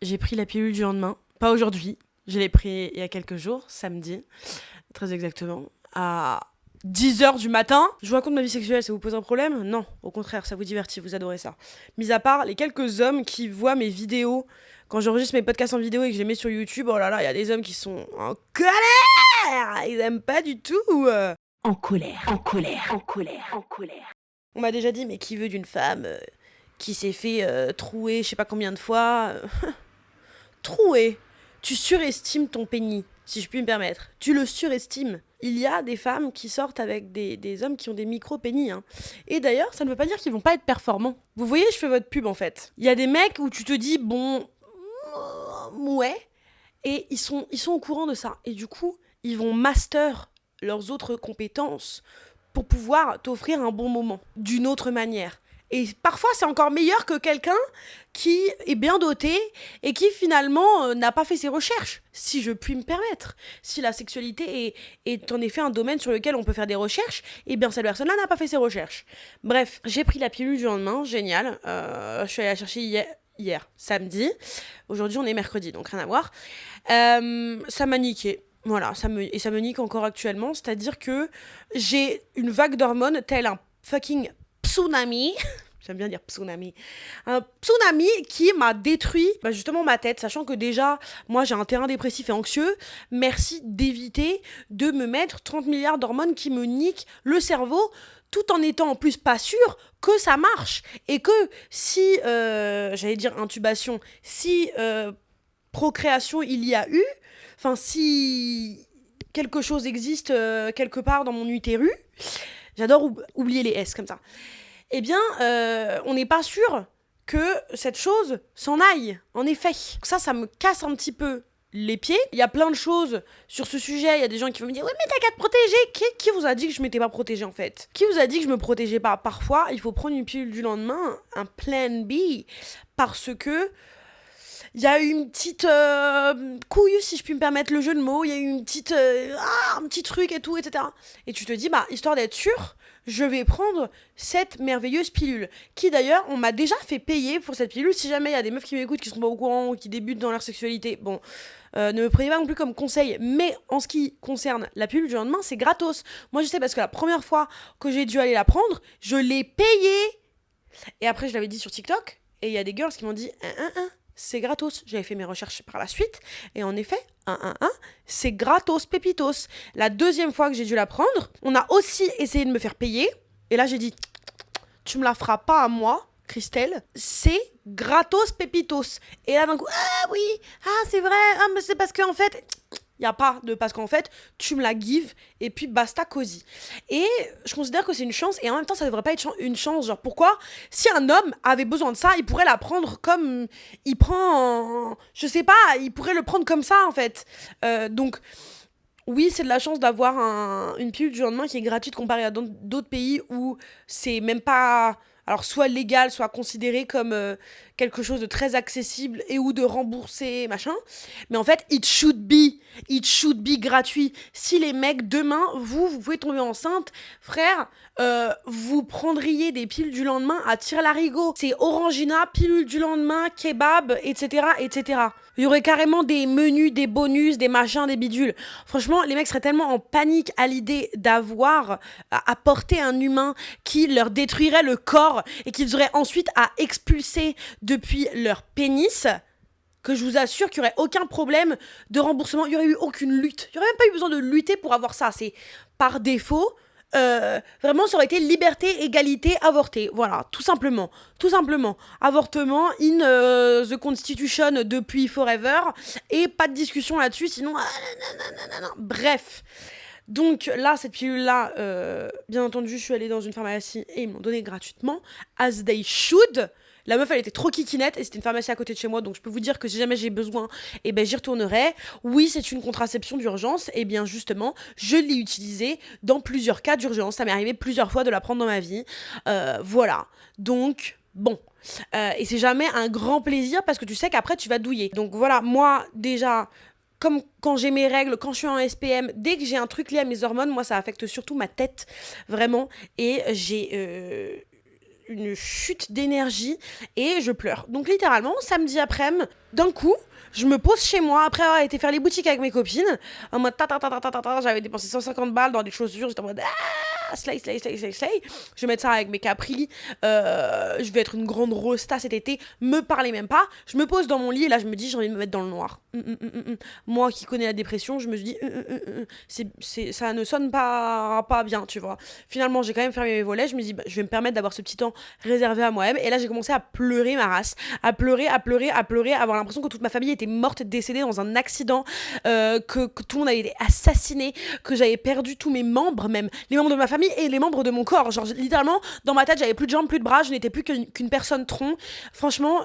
J'ai pris la pilule du lendemain. Pas aujourd'hui. Je l'ai pris il y a quelques jours, samedi, très exactement, à 10h du matin. Je vous raconte ma vie sexuelle, ça vous pose un problème? Non, au contraire, ça vous divertit, vous adorez ça. Mis à part les quelques hommes qui voient mes vidéos, quand j'enregistre mes podcasts en vidéo et que je les mets sur YouTube, oh là là, il y a des hommes qui sont en colère. Ils aiment pas du tout. En colère, en colère, en colère, en colère. On m'a déjà dit, mais qui veut d'une femme qui s'est fait trouer je sais pas combien de fois Trouer. Tu surestimes ton pénis, si je puis me permettre. Tu le surestimes. Il y a des femmes qui sortent avec des hommes qui ont des micro-pénis. Hein. Et d'ailleurs, ça ne veut pas dire qu'ils vont pas être performants. Vous voyez, je fais votre pub en fait. Il y a des mecs où tu te dis, bon, ouais, et ils sont au courant de ça. Et du coup, ils vont master leurs autres compétences pour pouvoir t'offrir un bon moment d'une autre manière. Et parfois, c'est encore meilleur que quelqu'un qui est bien doté et qui finalement n'a pas fait ses recherches, si je puis me permettre. Si la sexualité est en effet un domaine sur lequel on peut faire des recherches, eh bien cette personne-là n'a pas fait ses recherches. Bref, j'ai pris la pilule du lendemain, génial. Je suis allée la chercher hier, samedi. Aujourd'hui, on est mercredi, donc rien à voir. Ça m'a niqué. Voilà, ça me nique encore actuellement, c'est-à-dire que j'ai une vague d'hormones telle un fucking tsunami. J'aime bien dire tsunami. Un tsunami qui m'a détruit justement ma tête, sachant que déjà, moi j'ai un terrain dépressif et anxieux. Merci d'éviter de me mettre 30 milliards d'hormones qui me niquent le cerveau, tout en étant en plus pas sûr que ça marche. Et que si, j'allais dire intubation, si procréation il y a eu, enfin si quelque chose existe quelque part dans mon utérus, j'adore oublier les S comme ça, eh bien, on n'est pas sûr que cette chose s'en aille, en effet. Ça me casse un petit peu les pieds. Il y a plein de choses sur ce sujet. Il y a des gens qui vont me dire « Oui, mais t'as qu'à te protéger !» Qui vous a dit que je m'étais pas protégée, en fait? Qui vous a dit que je me protégeais pas? Parfois, il faut prendre une pilule du lendemain, un plan B, parce que il y a eu une petite couille, si je puis me permettre le jeu de mots. Il y a eu une petite un petit truc et tout, etc. Et tu te dis, histoire d'être sûr, je vais prendre cette merveilleuse pilule. Qui d'ailleurs, on m'a déjà fait payer pour cette pilule. Si jamais il y a des meufs qui m'écoutent, qui sont pas au courant ou qui débutent dans leur sexualité, bon, ne me prenez pas non plus comme conseil. Mais en ce qui concerne la pilule du lendemain, c'est gratos. Moi, je sais parce que la première fois que j'ai dû aller la prendre, je l'ai payée. Et après, je l'avais dit sur TikTok. Et il y a des girls qui m'ont dit, c'est gratos. J'avais fait mes recherches par la suite. Et en effet, c'est gratos, pépitos. La deuxième fois que j'ai dû la prendre, on a aussi essayé de me faire payer. Et là, j'ai dit, tu me la feras pas à moi, Christelle. C'est gratos, pépitos. Et là, d'un coup, oui, c'est vrai. Mais c'est parce qu'en fait... Il n'y a pas de parce qu'en fait, tu me la give et puis basta cosy. Et je considère que c'est une chance et en même temps, ça devrait pas être une chance. Genre, pourquoi? Si un homme avait besoin de ça, il pourrait la prendre comme il prend. Je sais pas, il pourrait le prendre comme ça en fait. Donc, oui, c'est de la chance d'avoir une pilule du lendemain qui est gratuite comparée à d'autres pays où c'est même pas. Alors, soit légal, soit considéré comme quelque chose de très accessible et ou de remboursé, machin. Mais en fait, it should be gratuit. Si les mecs, demain, vous pouvez tomber enceinte, frère, vous prendriez des pilules du lendemain à tire-larigot. C'est Orangina, pilule du lendemain, kebab, etc., etc. Il y aurait carrément des menus, des bonus, des machins, des bidules. Franchement, les mecs seraient tellement en panique à l'idée d'avoir apporté un humain qui leur détruirait le corps et qu'ils auraient ensuite à expulser depuis leur pénis, que je vous assure qu'il n'y aurait aucun problème de remboursement. Il n'y aurait eu aucune lutte. Il n'y aurait même pas eu besoin de lutter pour avoir ça. C'est par défaut. Vraiment, ça aurait été liberté, égalité, avorter. Voilà, tout simplement. Tout simplement. Avortement in the Constitution depuis forever. Et pas de discussion là-dessus, sinon... Bref. Donc là, cette pilule-là, bien entendu, je suis allée dans une pharmacie et ils m'ont donné gratuitement. As they should. La meuf, elle était trop kikinette et c'était une pharmacie à côté de chez moi, donc je peux vous dire que si jamais j'ai besoin, j'y retournerai. Oui, c'est une contraception d'urgence, et bien justement, je l'ai utilisée dans plusieurs cas d'urgence. Ça m'est arrivé plusieurs fois de la prendre dans ma vie. Voilà. Donc, bon. Et c'est jamais un grand plaisir parce que tu sais qu'après, tu vas douiller. Donc voilà, moi, déjà... Comme quand j'ai mes règles, quand je suis en SPM, dès que j'ai un truc lié à mes hormones, moi ça affecte surtout ma tête, vraiment, et j'ai une chute d'énergie et je pleure. Donc littéralement, samedi après-midi, d'un coup, je me pose chez moi après avoir été faire les boutiques avec mes copines. En mode j'avais dépensé 150 balles dans des chaussures. J'étais en mode slay. Je vais mettre ça avec mes capris. Je vais être une grande rosta cet été. Me parlez même pas. Je me pose dans mon lit et là je me dis j'ai envie de me mettre dans le noir. Moi qui connais la dépression, je me suis dit ça ne sonne pas bien, tu vois. Finalement j'ai quand même fermé mes volets. Je me dis je vais me permettre d'avoir ce petit temps réservé à moi-même. Et là j'ai commencé à pleurer ma race, à pleurer, avoir l'impression que toute ma famille était morte, décédée dans un accident, que tout le monde avait été assassiné, que j'avais perdu tous mes membres, même les membres de ma famille et les membres de mon corps. Genre littéralement dans ma tête j'avais plus de jambes, plus de bras, je n'étais plus qu'une personne tronc. Franchement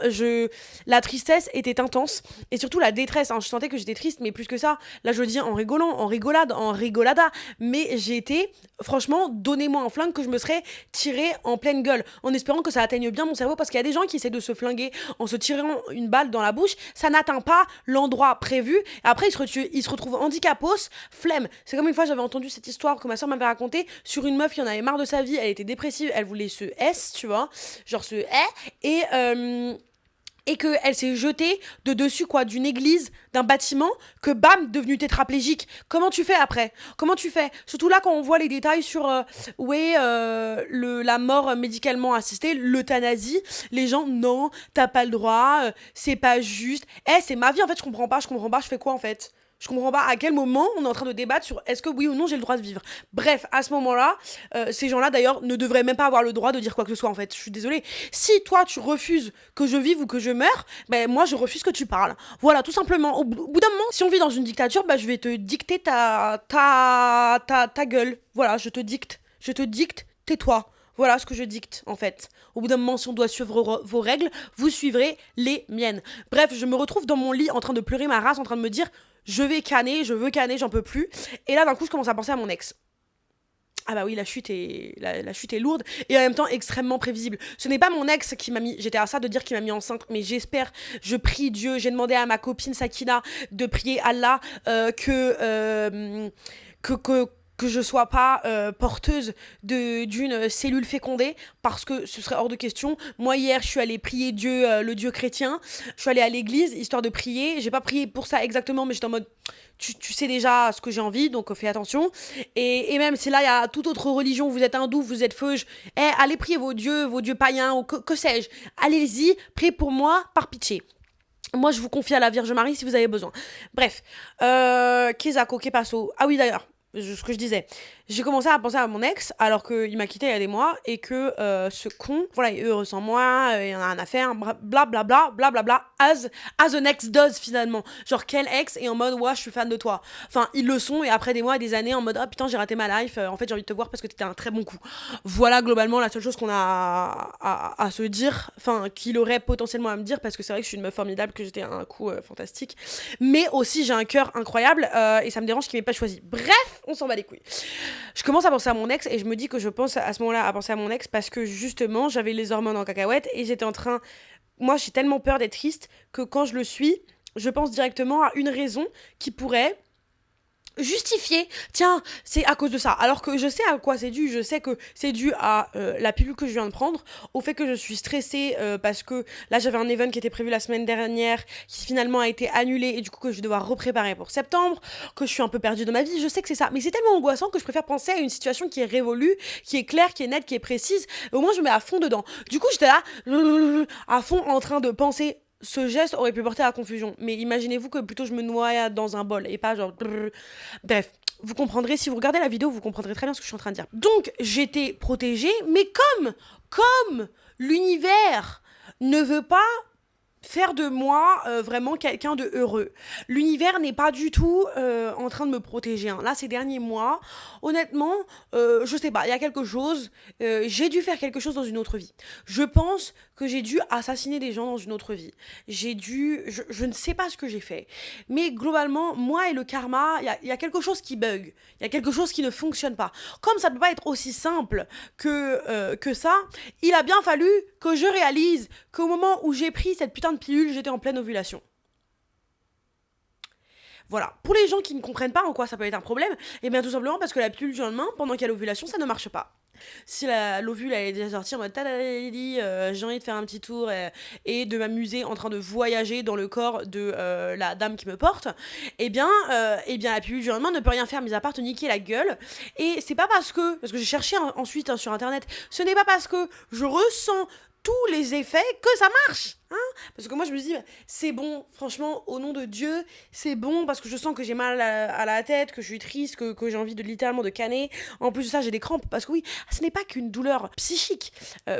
la tristesse était intense et surtout la détresse, hein. Je sentais que j'étais triste, mais plus que ça, là je le dis en rigolant, en rigolada, mais j'ai été, franchement, donnez-moi un flingue que je me serais tiré en pleine gueule, en espérant que ça atteigne bien mon cerveau, parce qu'il y a des gens qui essaient de se flinguer en se tirant une balle dans la bouche, ça n'atteint pas l'endroit prévu, et après ils se retrouvent handicapos, flemme. C'est comme une fois j'avais entendu cette histoire que ma soeur m'avait racontée sur une meuf qui en avait marre de sa vie, elle était dépressive, elle voulait se S, tu vois, genre se et qu'elle s'est jetée de dessus d'une église, d'un bâtiment, que bam, devenue tétraplégique. Comment tu fais après ? Comment tu fais ? Surtout là quand on voit les détails sur la mort médicalement assistée, l'euthanasie, les gens non, t'as pas le droit, c'est pas juste. C'est ma vie en fait, je comprends pas, je fais quoi en fait ? Je comprends pas à quel moment on est en train de débattre sur est-ce que oui ou non j'ai le droit de vivre. Bref, à ce moment-là, ces gens-là d'ailleurs ne devraient même pas avoir le droit de dire quoi que ce soit en fait. Je suis désolée. Si toi tu refuses que je vive ou que je meure, moi je refuse que tu parles. Voilà, tout simplement. Au bout d'un moment, si on vit dans une dictature, je vais te dicter ta gueule. Voilà, je te dicte, tais-toi. Voilà ce que je dicte, en fait. Au bout d'un moment, si on doit suivre vos règles, vous suivrez les miennes. Bref, je me retrouve dans mon lit en train de pleurer ma race, en train de me dire je veux canner, j'en peux plus. Et là, d'un coup, je commence à penser à mon ex. Ah bah oui, la chute est lourde et en même temps extrêmement prévisible. Ce n'est pas mon ex qui m'a mis, j'étais à ça de dire qu'il m'a mis enceinte, mais je prie Dieu, j'ai demandé à ma copine Sakina de prier Allah que je sois pas porteuse d'une cellule fécondée, parce que ce serait hors de question. Moi hier je suis allée prier Dieu, le Dieu chrétien, je suis allée à l'église histoire de prier, j'ai pas prié pour ça exactement, mais j'étais en mode tu sais déjà ce que j'ai envie, donc fais attention. Et même si là il y a toute autre religion, vous êtes hindou, vous êtes feuge, allez prier vos dieux païens, ou que sais-je, allez-y, priez pour moi par pitié. Moi, je vous confie à la Vierge Marie si vous avez besoin. Bref, Kezako, Kepasso. Ah oui, d'ailleurs, ce que je disais. J'ai commencé à penser à mon ex alors qu'il m'a quitté il y a des mois et que ce con, voilà, il est heureux sans moi, il en a rien à faire, blablabla, as an ex does finalement. Genre, quel ex est en mode, ouais, je suis fan de toi. Enfin, ils le sont et après des mois et des années en mode, ah putain, j'ai raté ma life, en fait, j'ai envie de te voir parce que t'étais un très bon coup. Voilà, globalement, la seule chose qu'on a à se dire, enfin, qu'il aurait potentiellement à me dire, parce que c'est vrai que je suis une meuf formidable, que j'étais un coup fantastique, mais aussi j'ai un cœur incroyable et ça me dérange qu'il m'ait pas choisi. Bref, on s'en bat les couilles. Je commence à penser à mon ex et je me dis que je pense à ce moment-là à penser à mon ex parce que justement j'avais les hormones en cacahuète et j'étais en train... Moi j'ai tellement peur d'être triste que quand je le suis, je pense directement à une raison qui pourrait justifier, tiens, c'est à cause de ça, alors que je sais à quoi c'est dû, je sais que c'est dû à la pilule que je viens de prendre, au fait que je suis stressée parce que là j'avais un event qui était prévu la semaine dernière qui finalement a été annulé et du coup que je vais devoir repréparer pour septembre, que je suis un peu perdue dans ma vie, je sais que c'est ça, mais c'est tellement angoissant que je préfère penser à une situation qui est révolue, qui est claire, qui est nette, qui est précise, et au moins je me mets à fond dedans. Du coup j'étais là à fond en train de penser. Ce geste aurait pu porter à la confusion, mais imaginez-vous que plutôt je me noyade dans un bol et pas genre... Bref, vous comprendrez, si vous regardez la vidéo, vous comprendrez très bien ce que je suis en train de dire. Donc, j'étais protégée, mais comme l'univers ne veut pas faire de moi vraiment quelqu'un de heureux. L'univers n'est pas du tout en train de me protéger. Hein. Là, ces derniers mois, honnêtement, je sais pas, il y a quelque chose, j'ai dû faire quelque chose dans une autre vie. Je pense que j'ai dû assassiner des gens dans une autre vie. Je ne sais pas ce que j'ai fait. Mais globalement, moi et le karma, il y a quelque chose qui bug. Il y a quelque chose qui ne fonctionne pas. Comme ça ne peut pas être aussi simple que ça, il a bien fallu que je réalise qu'au moment où j'ai pris cette putain de pilule, j'étais en pleine ovulation. Voilà. Pour les gens qui ne comprennent pas en quoi ça peut être un problème, et bien tout simplement parce que la pilule du lendemain, pendant qu'il y a l'ovulation, ça ne marche pas. Si l'ovule elle est déjà sortie en mode tadadadidi, j'ai envie de faire un petit tour et de m'amuser en train de voyager dans le corps de la dame qui me porte, la pilule du lendemain ne peut rien faire mis à part te niquer la gueule. Et c'est pas parce que j'ai cherché ensuite sur internet, ce n'est pas parce que je ressens tous les effets que ça marche, hein, parce que moi je me dis c'est bon, franchement, au nom de Dieu, c'est bon, parce que je sens que j'ai mal à la tête, que je suis triste, que j'ai envie de littéralement de canner. En plus de ça, j'ai des crampes, parce que oui, ce n'est pas qu'une douleur psychique.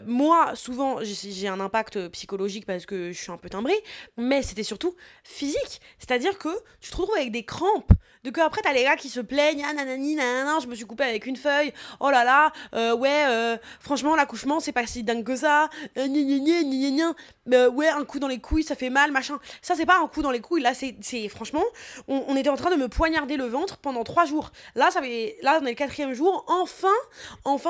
Moi souvent j'ai un impact psychologique parce que je suis un peu timbrée, mais c'était surtout physique, c'est-à-dire que tu te retrouves avec des crampes, de que après t'as les gars qui se plaignent, ah nanani nanana, je me suis coupée avec une feuille, oh là là, franchement l'accouchement c'est pas si dingue que ça, ouais, un coup dans les couilles ça fait mal, machin. Ça c'est pas un coup dans les couilles, là c'est franchement, on était en train de me poignarder le ventre pendant 3 jours. Là on est le 4e jour, enfin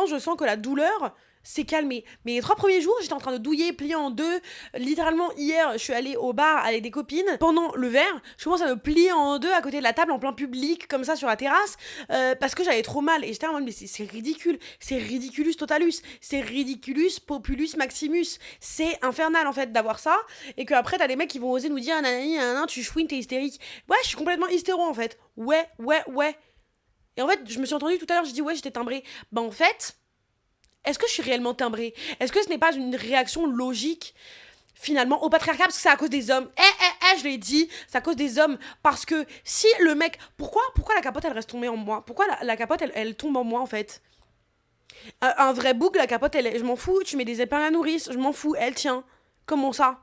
je sens que la douleur s'est calmé. Mais les 3 premiers jours, j'étais en train de douiller, plier en deux. Littéralement, hier, je suis allée au bar avec des copines. Pendant le verre, je commence à me plier en deux à côté de la table, en plein public, comme ça, sur la terrasse, parce que j'avais trop mal. Et j'étais en mode, mais c'est ridicule. C'est ridiculus totalus. C'est ridiculus populus maximus. C'est infernal, en fait, d'avoir ça. Et qu'après, t'as des mecs qui vont oser nous dire, nanani, nanana, tu chouines, t'es hystérique. Ouais, je suis complètement hystéro, en fait. Ouais. Et en fait, je me suis entendue tout à l'heure, je dis, ouais, j'étais timbrée. Bah, en fait, est-ce que je suis réellement timbrée? Est-ce que ce n'est pas une réaction logique, finalement, au patriarcat? Parce que c'est à cause des hommes. Je l'ai dit, c'est à cause des hommes. Parce que si le mec... Pourquoi la capote, elle reste tombée en moi? Pourquoi la capote, elle tombe en moi, en fait? Un vrai bouc, la capote, je m'en fous. Tu mets des épingles à nourrice, je m'en fous. Elle tient. Comment ça?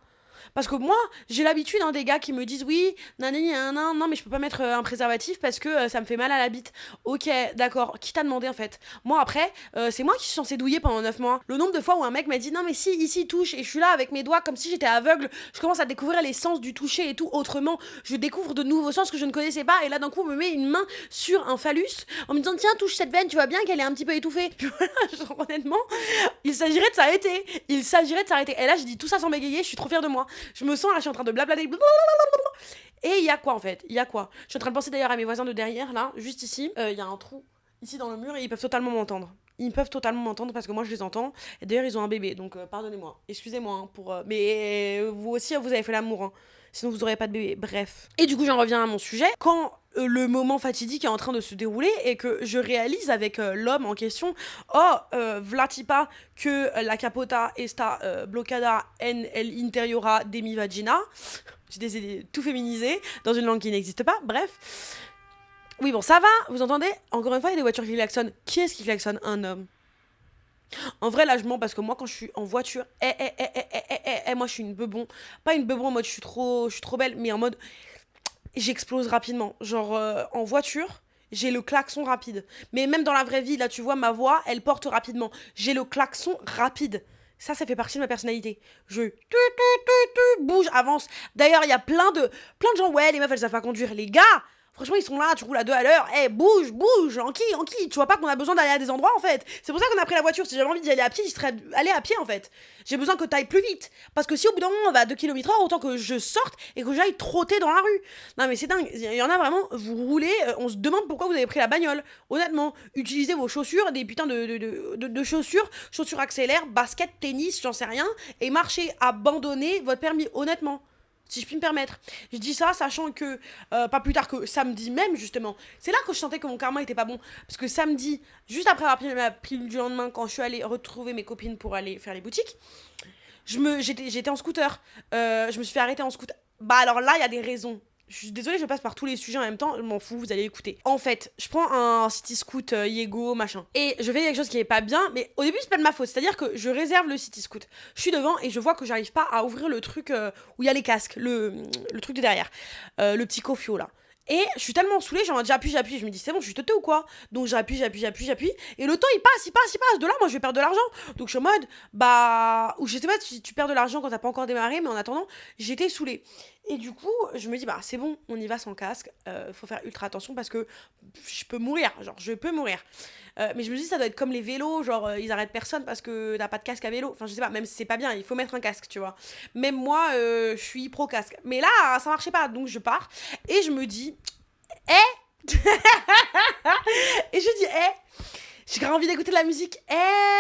Parce que moi, j'ai l'habitude, des gars qui me disent oui, non, mais je peux pas mettre un préservatif parce que ça me fait mal à la bite. Ok, d'accord. Qui t'a demandé en fait? Moi après, c'est moi qui suis censée douiller pendant 9 mois. Le nombre de fois où un mec m'a dit non, mais si, ici, touche, et je suis là avec mes doigts comme si j'étais aveugle, je commence à découvrir les sens du toucher et tout autrement. Je découvre de nouveaux sens que je ne connaissais pas, et là d'un coup, on me met une main sur un phallus en me disant tiens, touche cette veine, tu vois bien qu'elle est un petit peu étouffée. Puis voilà, genre, honnêtement, il s'agirait de s'arrêter. Et là, j'ai dit tout ça sans bégayer, je suis trop fière de moi. Je me sens là, je suis en train de blablater. Et il y a quoi en fait? Il y a quoi? Je suis en train de penser d'ailleurs à mes voisins de derrière, là, juste ici. Il y a un trou ici dans le mur et ils peuvent totalement m'entendre. Ils peuvent totalement m'entendre parce que moi je les entends. Et d'ailleurs, ils ont un bébé, donc pardonnez-moi. Excusez-moi pour. Mais vous aussi, vous avez fait l'amour, hein. Sinon, vous n'aurez pas de bébé. Bref. Et du coup, j'en reviens à mon sujet. Quand le moment fatidique est en train de se dérouler et que je réalise avec l'homme en question, vlatipa que la capota esta bloccada en el interiora de mi vagina. J'ai décidé de tout féminiser dans une langue qui n'existe pas. Bref. Oui, bon, ça va, vous entendez? Encore une fois, il y a des voitures qui klaxonnent. Qui est-ce qui klaxonne? Un homme. En vrai, là, je mens parce que moi, quand je suis en voiture, moi, je suis une bebon. Pas une bebon en mode je suis trop belle, mais en mode j'explose rapidement. Genre, en voiture, j'ai le klaxon rapide. Mais même dans la vraie vie, là, tu vois, ma voix, elle porte rapidement. J'ai le klaxon rapide. Ça fait partie de ma personnalité. Je bouge, avance. D'ailleurs, il y a plein de gens, ouais, les meufs, elles savent pas conduire. Les gars, franchement, ils sont là, tu roules à 2 à l'heure. Bouge, en qui? Tu vois pas qu'on a besoin d'aller à des endroits, en fait. C'est pour ça qu'on a pris la voiture. Si j'avais envie d'y aller à pied, j'y serais allé à pied, en fait. J'ai besoin que t'ailles plus vite. Parce que si au bout d'un moment, on va à 2 km/h, autant que je sorte et que j'aille trotter dans la rue. Non, mais c'est dingue. Il y en a vraiment, vous roulez, on se demande pourquoi vous avez pris la bagnole. Honnêtement, utilisez vos chaussures, des putains de chaussures accélères, basket, tennis, j'en sais rien, et marchez, abandonnez votre permis, honnêtement. Si je puis me permettre. Je dis ça sachant que, pas plus tard que samedi même, justement, c'est là que je sentais que mon karma était pas bon. Parce que samedi, juste après avoir pris ma pilule du lendemain, quand je suis allée retrouver mes copines pour aller faire les boutiques, j'étais en scooter. Je me suis fait arrêter en scooter. Bah alors là, il y a des raisons. Je suis désolée, je passe par tous les sujets en même temps, je m'en fous, vous allez écouter. En fait, je prends un city scoot Yego, machin. Et je fais quelque chose qui est pas bien, mais au début, c'est pas de ma faute. C'est-à-dire que je réserve le city scoot. Je suis devant et je vois que j'arrive pas à ouvrir le truc où il y a les casques, le truc de derrière. Le petit cofio là. Et je suis tellement saoulée, genre j'appuie, je me dis c'est bon, je suis teutée ou quoi? Donc j'appuie, et le temps il passe, de là moi je vais perdre de l'argent. Donc je suis en mode, ou je sais pas si tu perds de l'argent quand t'as pas encore démarré, mais en attendant, j'étais saoulée. Et du coup, je me dis, c'est bon, on y va sans casque, faut faire ultra attention parce que je peux mourir. Mais je me dis, ça doit être comme les vélos, genre ils arrêtent personne parce que t'as pas de casque à vélo. Enfin, je sais pas, même si c'est pas bien, il faut mettre un casque, tu vois. Même moi, je suis pro casque. Mais là, ça marchait pas, donc je pars et je me dis, Et je dis, j'ai grave envie d'écouter de la musique.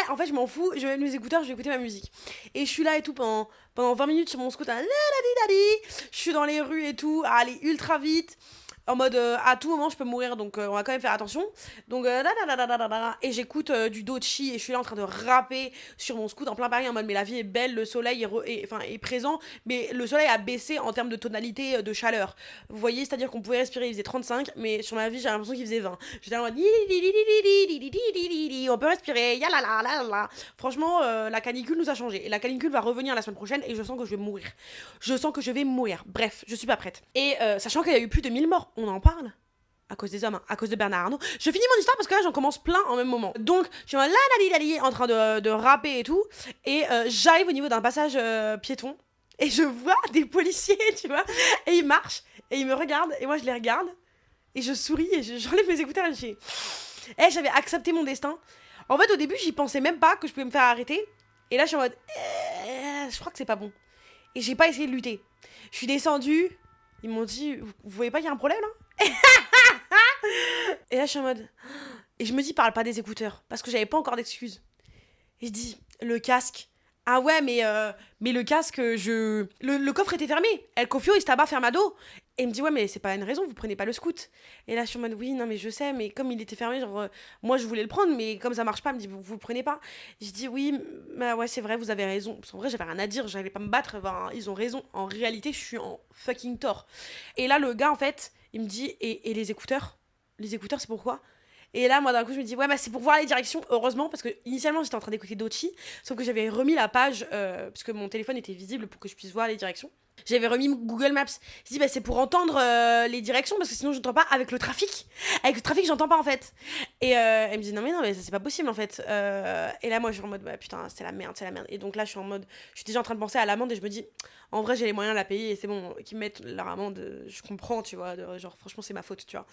En fait, je m'en fous, je vais mettre mes écouteurs, je vais écouter ma musique. Et je suis là et tout pendant 20 minutes sur mon scooter. Je suis dans les rues et tout, à aller ultra vite. En mode, à tout moment, je peux mourir, donc on va quand même faire attention. Donc, et j'écoute du Doechii et je suis là en train de rapper sur mon scooter en plein Paris en mode, mais la vie est belle, le soleil est présent, mais le soleil a baissé en termes de tonalité de chaleur. Vous voyez, c'est-à-dire qu'on pouvait respirer, il faisait 35, mais sur ma vie, j'ai l'impression qu'il faisait 20. J'étais en mode, on peut respirer, yalalala. Franchement, la canicule nous a changé. Et la canicule va revenir la semaine prochaine et je sens que je vais mourir. Je sens que je vais mourir. Bref, je suis pas prête. Et sachant qu'il y a eu plus de 1000 morts, on en parle à cause des hommes, hein, à cause de Bernard Arnault. Je finis mon histoire parce que là j'en commence plein en même moment. Donc je suis en train de rapper et tout, et j'arrive au niveau d'un passage piéton et je vois des policiers, tu vois, et ils marchent et ils me regardent et moi je les regarde et je souris et j'enlève mes écouteurs et je dis j'avais accepté mon destin. En fait au début j'y pensais même pas que je pouvais me faire arrêter et là je suis en mode je crois que c'est pas bon et j'ai pas essayé de lutter. Je suis descendue. Ils m'ont dit, vous voyez pas qu'il y a un problème là? Et là je suis en mode... Et je me dis, parle pas des écouteurs, parce que j'avais pas encore d'excuses. Et je dis, le casque. Ah ouais, mais le casque, le coffre était fermé. El Cofio, il se tabac fermado. Et il me dit, ouais, mais c'est pas une raison, vous prenez pas le scoot. Et là, je suis en mode, oui, non, mais je sais, mais comme il était fermé, genre, moi, je voulais le prendre, mais comme ça marche pas, il me dit, vous le prenez pas. Je dis, oui, bah ouais, c'est vrai, vous avez raison. Parce qu'en vrai, j'avais rien à dire, j'allais pas me battre, enfin, ils ont raison. En réalité, je suis en fucking tort. Et là, le gars, en fait, il me dit, et les écouteurs? Les écouteurs, c'est pourquoi? Et là, moi, d'un coup, je me dis, ouais, bah, c'est pour voir les directions, heureusement, parce que initialement, j'étais en train d'écouter Doechii, sauf que j'avais remis la page, parce que mon téléphone était visible pour que je puisse voir les directions. J'avais remis Google Maps. Je dis, bah, c'est pour entendre les directions, parce que sinon, j'entends pas avec le trafic. Avec le trafic, j'entends pas, en fait. Et elle me dit, non, mais ça, c'est pas possible, en fait. Et là, moi, je suis en mode, bah, putain, c'est la merde. Et donc là, je suis déjà en train de penser à l'amende, et je me dis, en vrai, j'ai les moyens de la payer, et c'est bon, qu'ils me mettent leur amende, je comprends, tu vois, genre, franchement, c'est ma faute, tu vois.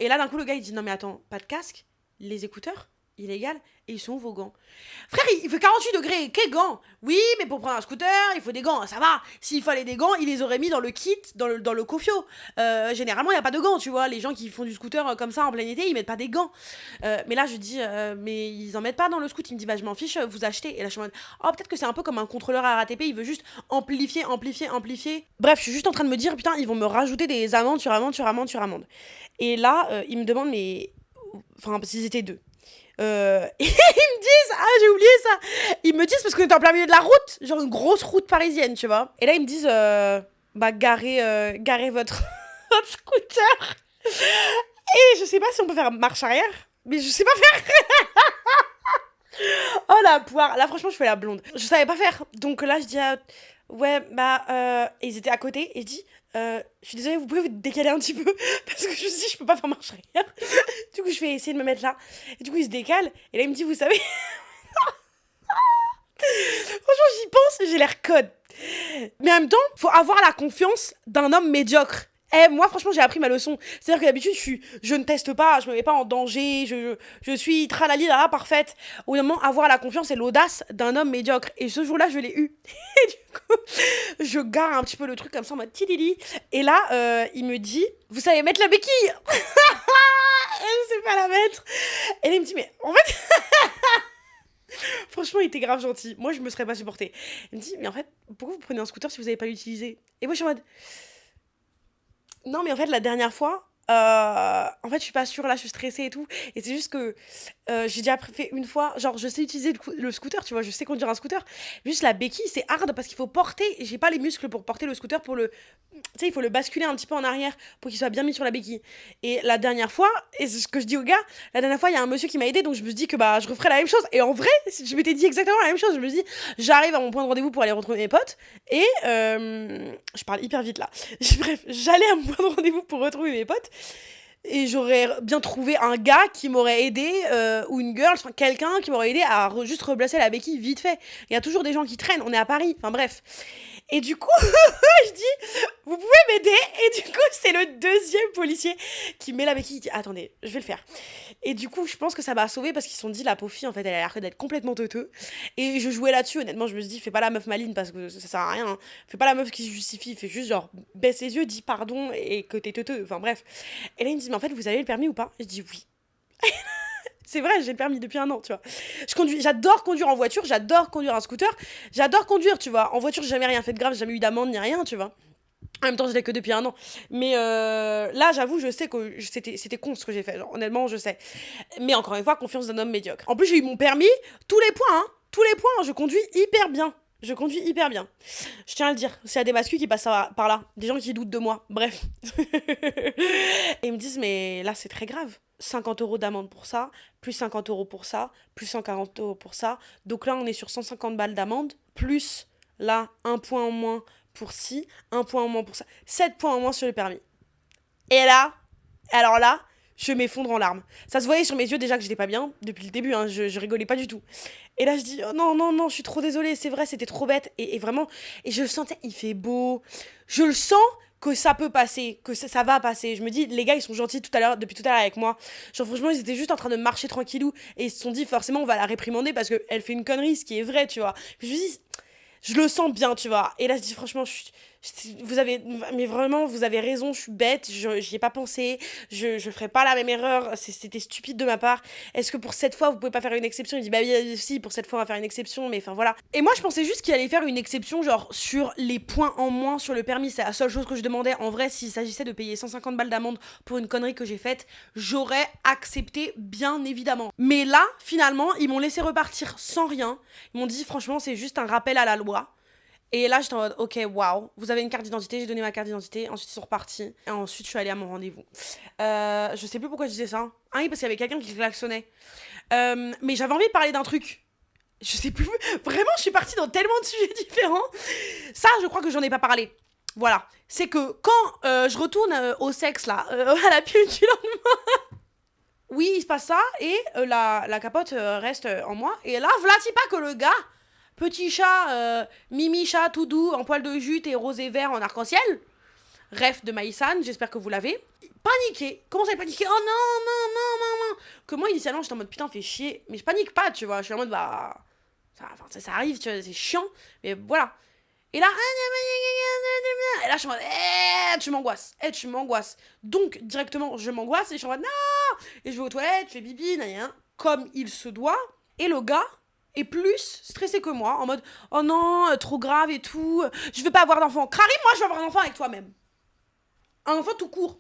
Et là, d'un coup, le gars, il dit, non, mais attends, pas de casque, les écouteurs, illégal, et ils sont où vos gants? Frère, il fait 48 degrés, quels gants? Oui, mais pour prendre un scooter, il faut des gants, ça va. S'il fallait des gants, il les aurait mis dans le kit, dans le Cofio. Généralement, il n'y a pas de gants, tu vois. Les gens qui font du scooter comme ça en plein été, ils mettent pas des gants. Mais là, je dis, mais ils en mettent pas dans le scoot. Il me dit, bah, je m'en fiche, vous achetez. Et là, je suis en mode, oh, peut-être que c'est un peu comme un contrôleur RATP, il veut juste amplifier. Bref, je suis juste en train de me dire, putain, ils vont me rajouter des amendes sur amendes. Et là, ils me demandent, mais. Enfin, parce qu'ils étaient deux. Et ils me disent, j'ai oublié ça. Ils me disent parce qu'on est en plein milieu de la route, genre une grosse route parisienne, tu vois. Et là ils me disent, bah garez votre scooter. Et je sais pas si on peut faire marche arrière, mais je sais pas faire. Oh la poire, là franchement je fais la blonde. Je savais pas faire, donc là je dis, ouais bah, et ils étaient à côté et je dis, je suis désolée, vous pouvez vous décaler un petit peu parce que je me suis dit je peux pas faire marche arrière. Du coup je vais essayer de me mettre là et du coup il se décale et là il me dit vous savez franchement j'y pense, j'ai l'air conne, mais en même temps faut avoir la confiance d'un homme médiocre. Moi franchement j'ai appris ma leçon, c'est à dire que d'habitude je ne teste pas, je me mets pas en danger, je suis tralali là parfaite. Au bout d'un moment, avoir la confiance et l'audace d'un homme médiocre, et ce jour là je l'ai eu. Et du coup je gare un petit peu le truc comme ça en mode tidili, et là il me dit vous savez mettre la béquille. Et je sais pas la mettre, et là il me dit mais en fait franchement il était grave gentil, moi je me serais pas supportée. Il me dit mais en fait pourquoi vous prenez un scooter si vous avez pas l'utilisé? Et moi je suis en mode non, mais en fait, la dernière fois, en fait, je suis pas sûre, là, je suis stressée et tout. Et c'est juste que j'ai déjà fait une fois, genre, je sais utiliser le scooter, tu vois, je sais conduire un scooter. Juste la béquille, c'est hard parce qu'il faut porter, et j'ai pas les muscles pour porter le scooter, tu sais, il faut le basculer un petit peu en arrière pour qu'il soit bien mis sur la béquille. Et la dernière fois, et c'est ce que je dis au gars, la dernière fois, il y a un monsieur qui m'a aidé, donc je me suis dit que bah, je referais la même chose. Et en vrai, je m'étais dit exactement la même chose. Je me suis dit, j'arrive à mon point de rendez-vous pour aller retrouver mes potes, et je parle hyper vite là. Bref, j'allais à mon point de rendez-vous pour retrouver mes potes. Et j'aurais bien trouvé un gars qui m'aurait aidé, ou une girl, enfin quelqu'un qui m'aurait aidé à juste replacer la béquille vite fait. Il y a toujours des gens qui traînent, on est à Paris, enfin bref. Et du coup, je dis, vous pouvez m'aider? Et du coup, c'est le deuxième policier qui met la béquille, il dit, attendez, je vais le faire. Et du coup, je pense que ça m'a sauvée parce qu'ils se sont dit, la pauvre fille, en fait, elle a l'air d'être complètement teuteux. Et je jouais là-dessus, honnêtement, je me suis dit, fais pas la meuf maligne parce que ça sert à rien. Hein. Fais pas la meuf qui se justifie, fais juste genre, baisse les yeux, dis pardon et que t'es teuteux. Enfin bref. Et là, il me dit, mais en fait, vous avez le permis ou pas? Je dis oui. C'est vrai, j'ai le permis depuis 1 an, tu vois. J'adore conduire en voiture, j'adore conduire un scooter, j'adore conduire, tu vois. En voiture, j'ai jamais rien fait de grave, j'ai jamais eu d'amende ni rien, tu vois. En même temps, je l'ai que depuis 1 an. Mais là, j'avoue, je sais que c'était con ce que j'ai fait. Genre, honnêtement, je sais. Mais encore une fois, confiance d'un homme médiocre. En plus, j'ai eu mon permis, tous les points, hein. Tous les points, je conduis hyper bien. Je conduis hyper bien. Je tiens à le dire. S'il y a des masculins qui passent par là, des gens qui doutent de moi, bref. Et ils me disent, mais là, c'est très grave. 50 € d'amende pour ça, plus 50 € pour ça, plus 140 € pour ça. Donc là, on est sur 150 balles d'amende, plus là, 1 point en moins pour ci, 1 point en moins pour ça. 7 points en moins sur le permis. Et là, alors là, je m'effondre en larmes. Ça se voyait sur mes yeux déjà que j'étais pas bien, depuis le début, hein, je rigolais pas du tout. Et là, je dis, oh non, non, non, je suis trop désolée, c'est vrai, c'était trop bête. Et vraiment, et je le sentais, il fait beau. Je le sens que ça peut passer, que ça va passer. Je me dis, les gars, ils sont gentils depuis tout à l'heure avec moi. Genre, franchement, ils étaient juste en train de marcher tranquillou. Et ils se sont dit, forcément, on va la réprimander parce qu'elle fait une connerie, ce qui est vrai, tu vois. Puis je me dis, je le sens bien, tu vois. Et là, je dis, franchement, mais vraiment, vous avez raison, je suis bête, j'y ai pas pensé, je ferai pas la même erreur, c'était stupide de ma part. Est-ce que pour cette fois, vous pouvez pas faire une exception? Il dit, bah oui, si, pour cette fois, on va faire une exception, mais enfin voilà. Et moi, je pensais juste qu'il allait faire une exception, genre, sur les points en moins sur le permis. C'est la seule chose que je demandais. En vrai, s'il s'agissait de payer 150 balles d'amende pour une connerie que j'ai faite, j'aurais accepté, bien évidemment. Mais là, finalement, ils m'ont laissé repartir sans rien. Ils m'ont dit, franchement, c'est juste un rappel à la loi. Et là, j'étais en mode, ok, waouh, vous avez une carte d'identité, j'ai donné ma carte d'identité, ensuite ils sont repartis, et ensuite je suis allée à mon rendez-vous. Je sais plus pourquoi je disais ça. Ah oui, parce qu'il y avait quelqu'un qui klaxonnait. Mais j'avais envie de parler d'un truc. Je sais plus, vraiment, je suis partie dans tellement de sujets différents. Ça, je crois que j'en ai pas parlé. Voilà, c'est que quand je retourne au sexe, là, à la pilule du lendemain, oui, il se passe ça, et la capote reste en moi, et là, voilà, c'est pas que le gars... Petit chat, mimi chat tout doux, en poil de jute et rose et vert en arc-en-ciel. Ref de Maïsan, j'espère que vous l'avez. Paniqué. Comment ça, paniqué? Oh non, non, non, non, non. Que moi, initialement, j'étais en mode putain, fais chier. Mais je panique pas, tu vois. Je suis en mode bah. Ça arrive, tu vois, c'est chiant. Mais voilà. Et là. Et là, je suis en mode tu m'angoisses. Donc, directement, je m'angoisse et je suis en mode non. Et je vais aux toilettes, je fais bibi, comme il se doit. Et le gars est plus stressé que moi, en mode oh non, trop grave et tout, je veux pas avoir d'enfant. Karim, moi je veux avoir un enfant avec toi-même. Un enfant tout court.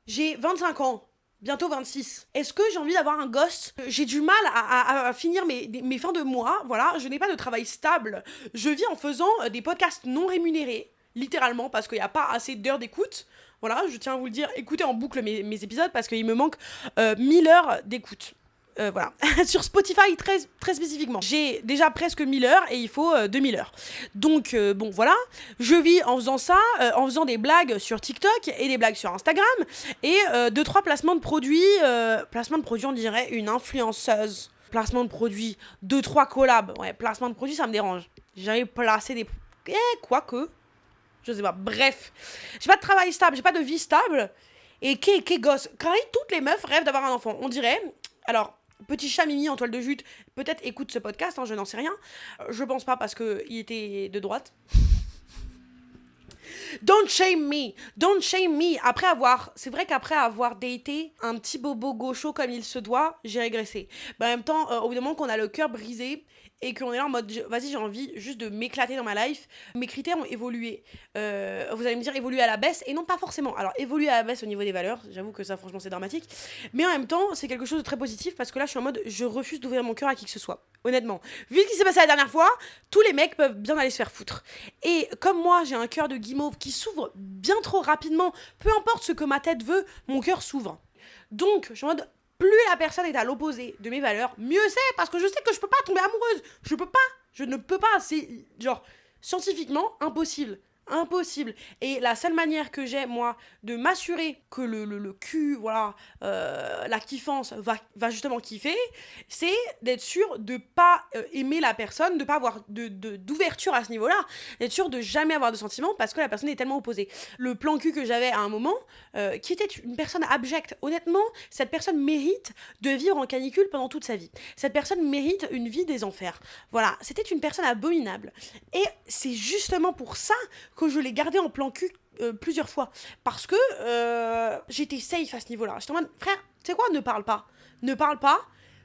J'ai 25 ans, bientôt 26. Est-ce que j'ai envie d'avoir un gosse? J'ai du mal à finir mes fins de mois, voilà, je n'ai pas de travail stable. Je vis en faisant des podcasts non rémunérés, littéralement, parce qu'il n'y a pas assez d'heures d'écoute. Voilà, je tiens à vous le dire, écoutez en boucle mes épisodes parce qu'il me manque 1000 heures d'écoute. Voilà, sur Spotify très, très spécifiquement. J'ai déjà presque 1000 heures et il faut 2000 heures. Donc, bon, voilà. Je vis en faisant ça, en faisant des blagues sur TikTok et des blagues sur Instagram et 2-3 placements de produits. Placement de produits, on dirait une influenceuse. Placement de produits, 2-3 collabs. Ouais, placement de produits, ça me dérange. J'ai jamais placé des... quoique. Je sais pas. Bref. J'ai pas de travail stable, j'ai pas de vie stable. Et qu'est gosse. Car toutes les meufs rêvent d'avoir un enfant. On dirait... Alors... Petit chat Mimi en toile de jute, peut-être écoute ce podcast, hein, je n'en sais rien. Je pense pas parce qu'il était de droite. Don't shame me. C'est vrai qu'après avoir daté un petit bobo gaucho comme il se doit, j'ai régressé. Mais en même temps, au bout d'un moment qu'on a le cœur brisé et qu'on est là en mode, vas-y, j'ai envie juste de m'éclater dans ma life. Mes critères ont évolué. Vous allez me dire évoluer à la baisse, et non pas forcément. Alors, évoluer à la baisse au niveau des valeurs, j'avoue que ça, franchement, c'est dramatique. Mais en même temps, c'est quelque chose de très positif parce que là, je suis en mode, je refuse d'ouvrir mon cœur à qui que ce soit. Honnêtement. Vu ce qui s'est passé la dernière fois, tous les mecs peuvent bien aller se faire foutre. Et comme moi, j'ai un cœur de guimauve qui s'ouvre bien trop rapidement, peu importe ce que ma tête veut, mon cœur s'ouvre. Donc, je suis en mode, plus la personne est à l'opposé de mes valeurs, mieux c'est, parce que je sais que je peux pas tomber amoureuse. Je ne peux pas, c'est genre scientifiquement impossible. Impossible. Et la seule manière que j'ai, moi, de m'assurer que le cul, voilà, la kiffance va justement kiffer, c'est d'être sûr de pas aimer la personne, de pas avoir d'ouverture à ce niveau-là, d'être sûr de jamais avoir de sentiments parce que la personne est tellement opposée. Le plan cul que j'avais à un moment, qui était une personne abjecte, honnêtement, cette personne mérite de vivre en canicule pendant toute sa vie. Cette personne mérite une vie des enfers. Voilà, c'était une personne abominable. Et c'est justement pour ça que je l'ai gardé en plan cul plusieurs fois. Parce que j'étais safe à ce niveau-là. J'étais en mode, frère, tu sais quoi, ne parle pas. Ne parle pas,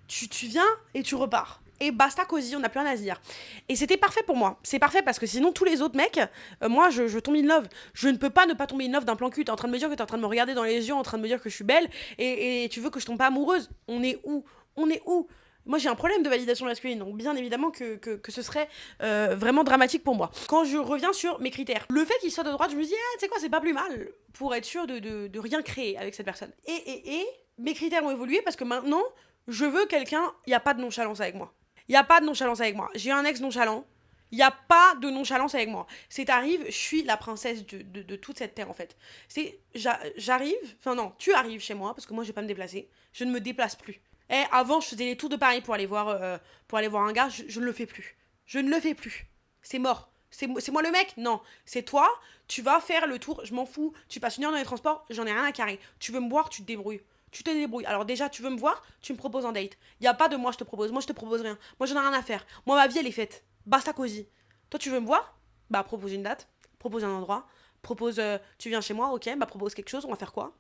tu viens et tu repars. Et basta cosy, on n'a plus rien à se dire. Et c'était parfait pour moi. C'est parfait parce que sinon, tous les autres mecs, moi, je tombe in love. Je ne peux pas ne pas tomber in love d'un plan cul. T'es en train de me dire que t'es en train de me regarder dans les yeux, en train de me dire que je suis belle, et tu veux que je tombe pas amoureuse. On est où? On est où? Moi, j'ai un problème de validation masculine, donc bien évidemment que ce serait vraiment dramatique pour moi. Quand je reviens sur mes critères, le fait qu'il soit de droite, je me dis, ah, tu sais quoi, c'est pas plus mal pour être sûr de rien créer avec cette personne. Et mes critères ont évolué parce que maintenant, je veux quelqu'un, il n'y a pas de nonchalance avec moi. Il n'y a pas de nonchalance avec moi. J'ai un ex nonchalant, il n'y a pas de nonchalance avec moi. C'est arrive, je suis la princesse de toute cette terre en fait. C'est, j'arrive, enfin non, tu arrives chez moi parce que moi je vais pas me déplacer. Je ne me déplace plus. Et avant, je faisais les tours de Paris pour aller voir un gars. Je ne le fais plus. Je ne le fais plus. C'est mort. C'est moi le mec? Non. C'est toi. Tu vas faire le tour. Je m'en fous. Tu passes une heure dans les transports. J'en ai rien à carrer. Tu veux me voir? Tu te débrouilles. Tu te débrouilles. Alors déjà, tu veux me voir? Tu me proposes un date. Il y a pas de moi, je te propose. Moi, je te propose rien. Moi, j'en ai rien à faire. Moi, ma vie, elle est faite. Basta cosy. Toi, tu veux me voir? Bah, propose une date. Propose un endroit. Propose, tu viens chez moi? Ok. Bah, propose quelque chose. On va faire quoi?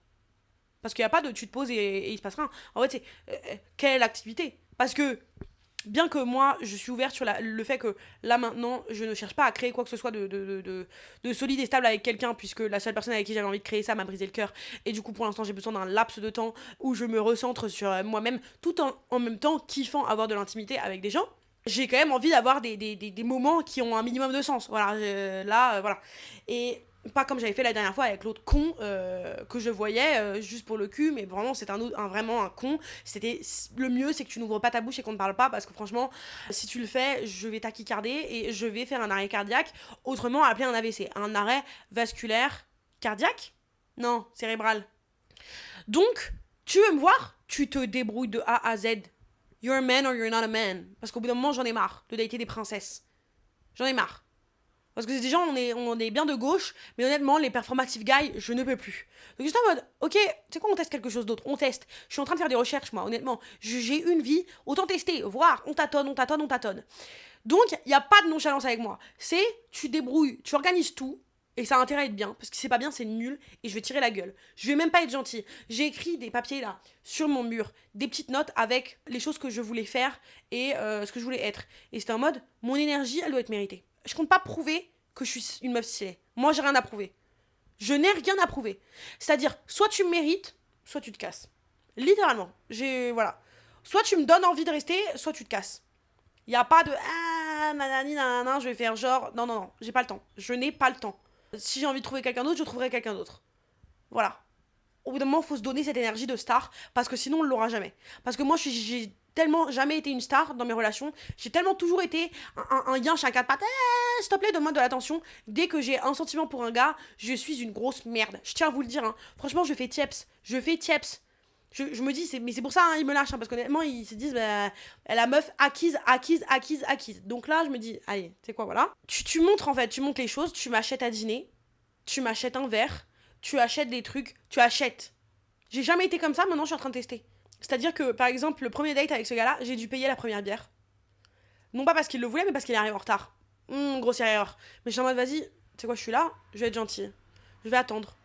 Parce qu'il n'y a pas de tu te poses et il se passe rien. En fait, c'est quelle est l'activité? Parce que, bien que moi, je suis ouverte sur le fait que là maintenant, je ne cherche pas à créer quoi que ce soit de solide et stable avec quelqu'un, puisque la seule personne avec qui j'avais envie de créer ça m'a brisé le cœur. Et du coup, pour l'instant, j'ai besoin d'un laps de temps où je me recentre sur moi-même, tout en même temps kiffant avoir de l'intimité avec des gens. J'ai quand même envie d'avoir des moments qui ont un minimum de sens. Voilà, voilà. Et pas comme j'avais fait la dernière fois avec l'autre con que je voyais juste pour le cul, mais vraiment c'est vraiment un con. C'était le mieux, c'est que tu n'ouvres pas ta bouche et qu'on ne parle pas, parce que franchement si tu le fais, je vais tachycarder et je vais faire un arrêt cardiaque, autrement appelé un AVC, un arrêt vasculaire cardiaque, non, cérébral. Donc tu veux me voir, tu te débrouilles de A à Z. You're a man or you're not a man, parce qu'au bout d'un moment j'en ai marre de dater des princesses, j'en ai marre. Parce que déjà, on est bien de gauche, mais honnêtement, les performative guys, je ne peux plus. Donc j'étais en mode, ok, tu sais quoi, on teste quelque chose d'autre, on teste. Je suis en train de faire des recherches, moi, honnêtement. J'ai une vie, autant tester, voir, on tâtonne. Donc, il n'y a pas de nonchalance avec moi. C'est, tu débrouilles, tu organises tout, et ça a intérêt à être bien, parce que si c'est pas bien, c'est nul, et je vais tirer la gueule. Je vais même pas être gentil. J'ai écrit des papiers, là, sur mon mur, des petites notes avec les choses que je voulais faire, et ce que je voulais être. Et c'était en mode, mon énergie, elle doit être méritée. Je compte pas prouver que je suis une meuf stylée. Moi, j'ai rien à prouver. Je n'ai rien à prouver. C'est-à-dire, soit tu me mérites, soit tu te casses. Littéralement. Voilà. Soit tu me donnes envie de rester, soit tu te casses. Il n'y a pas de ah, nanani, nanana, je vais faire genre. Non, j'ai pas le temps. Je n'ai pas le temps. Si j'ai envie de trouver quelqu'un d'autre, je trouverai quelqu'un d'autre. Voilà. Au bout d'un moment, il faut se donner cette énergie de star, parce que sinon, on ne l'aura jamais. Parce que moi, j'ai tellement jamais été une star dans mes relations. J'ai tellement toujours été un yinche à quatre pattes. S'il te plaît, donne-moi de l'attention. Dès que j'ai un sentiment pour un gars, je suis une grosse merde. Je tiens à vous le dire. Hein. Franchement, je fais tieps. Je me dis, mais c'est pour ça, hein, ils me lâchent. Hein, parce qu'honnêtement, ils se disent, bah, la meuf acquise. Donc là, je me dis, allez, tu sais quoi, voilà. Tu montres, en fait, tu montres les choses. Tu m'achètes à dîner. Tu m'achètes un verre. Tu achètes des trucs. Tu achètes. J'ai jamais été comme ça, maintenant je suis en train de tester. C'est-à-dire que, par exemple, le premier date avec ce gars-là, j'ai dû payer la première bière. Non pas parce qu'il le voulait, mais parce qu'il arrive en retard. Grossière erreur. Mais je suis en mode, vas-y, tu sais quoi, je suis là, je vais être gentille. Je vais attendre.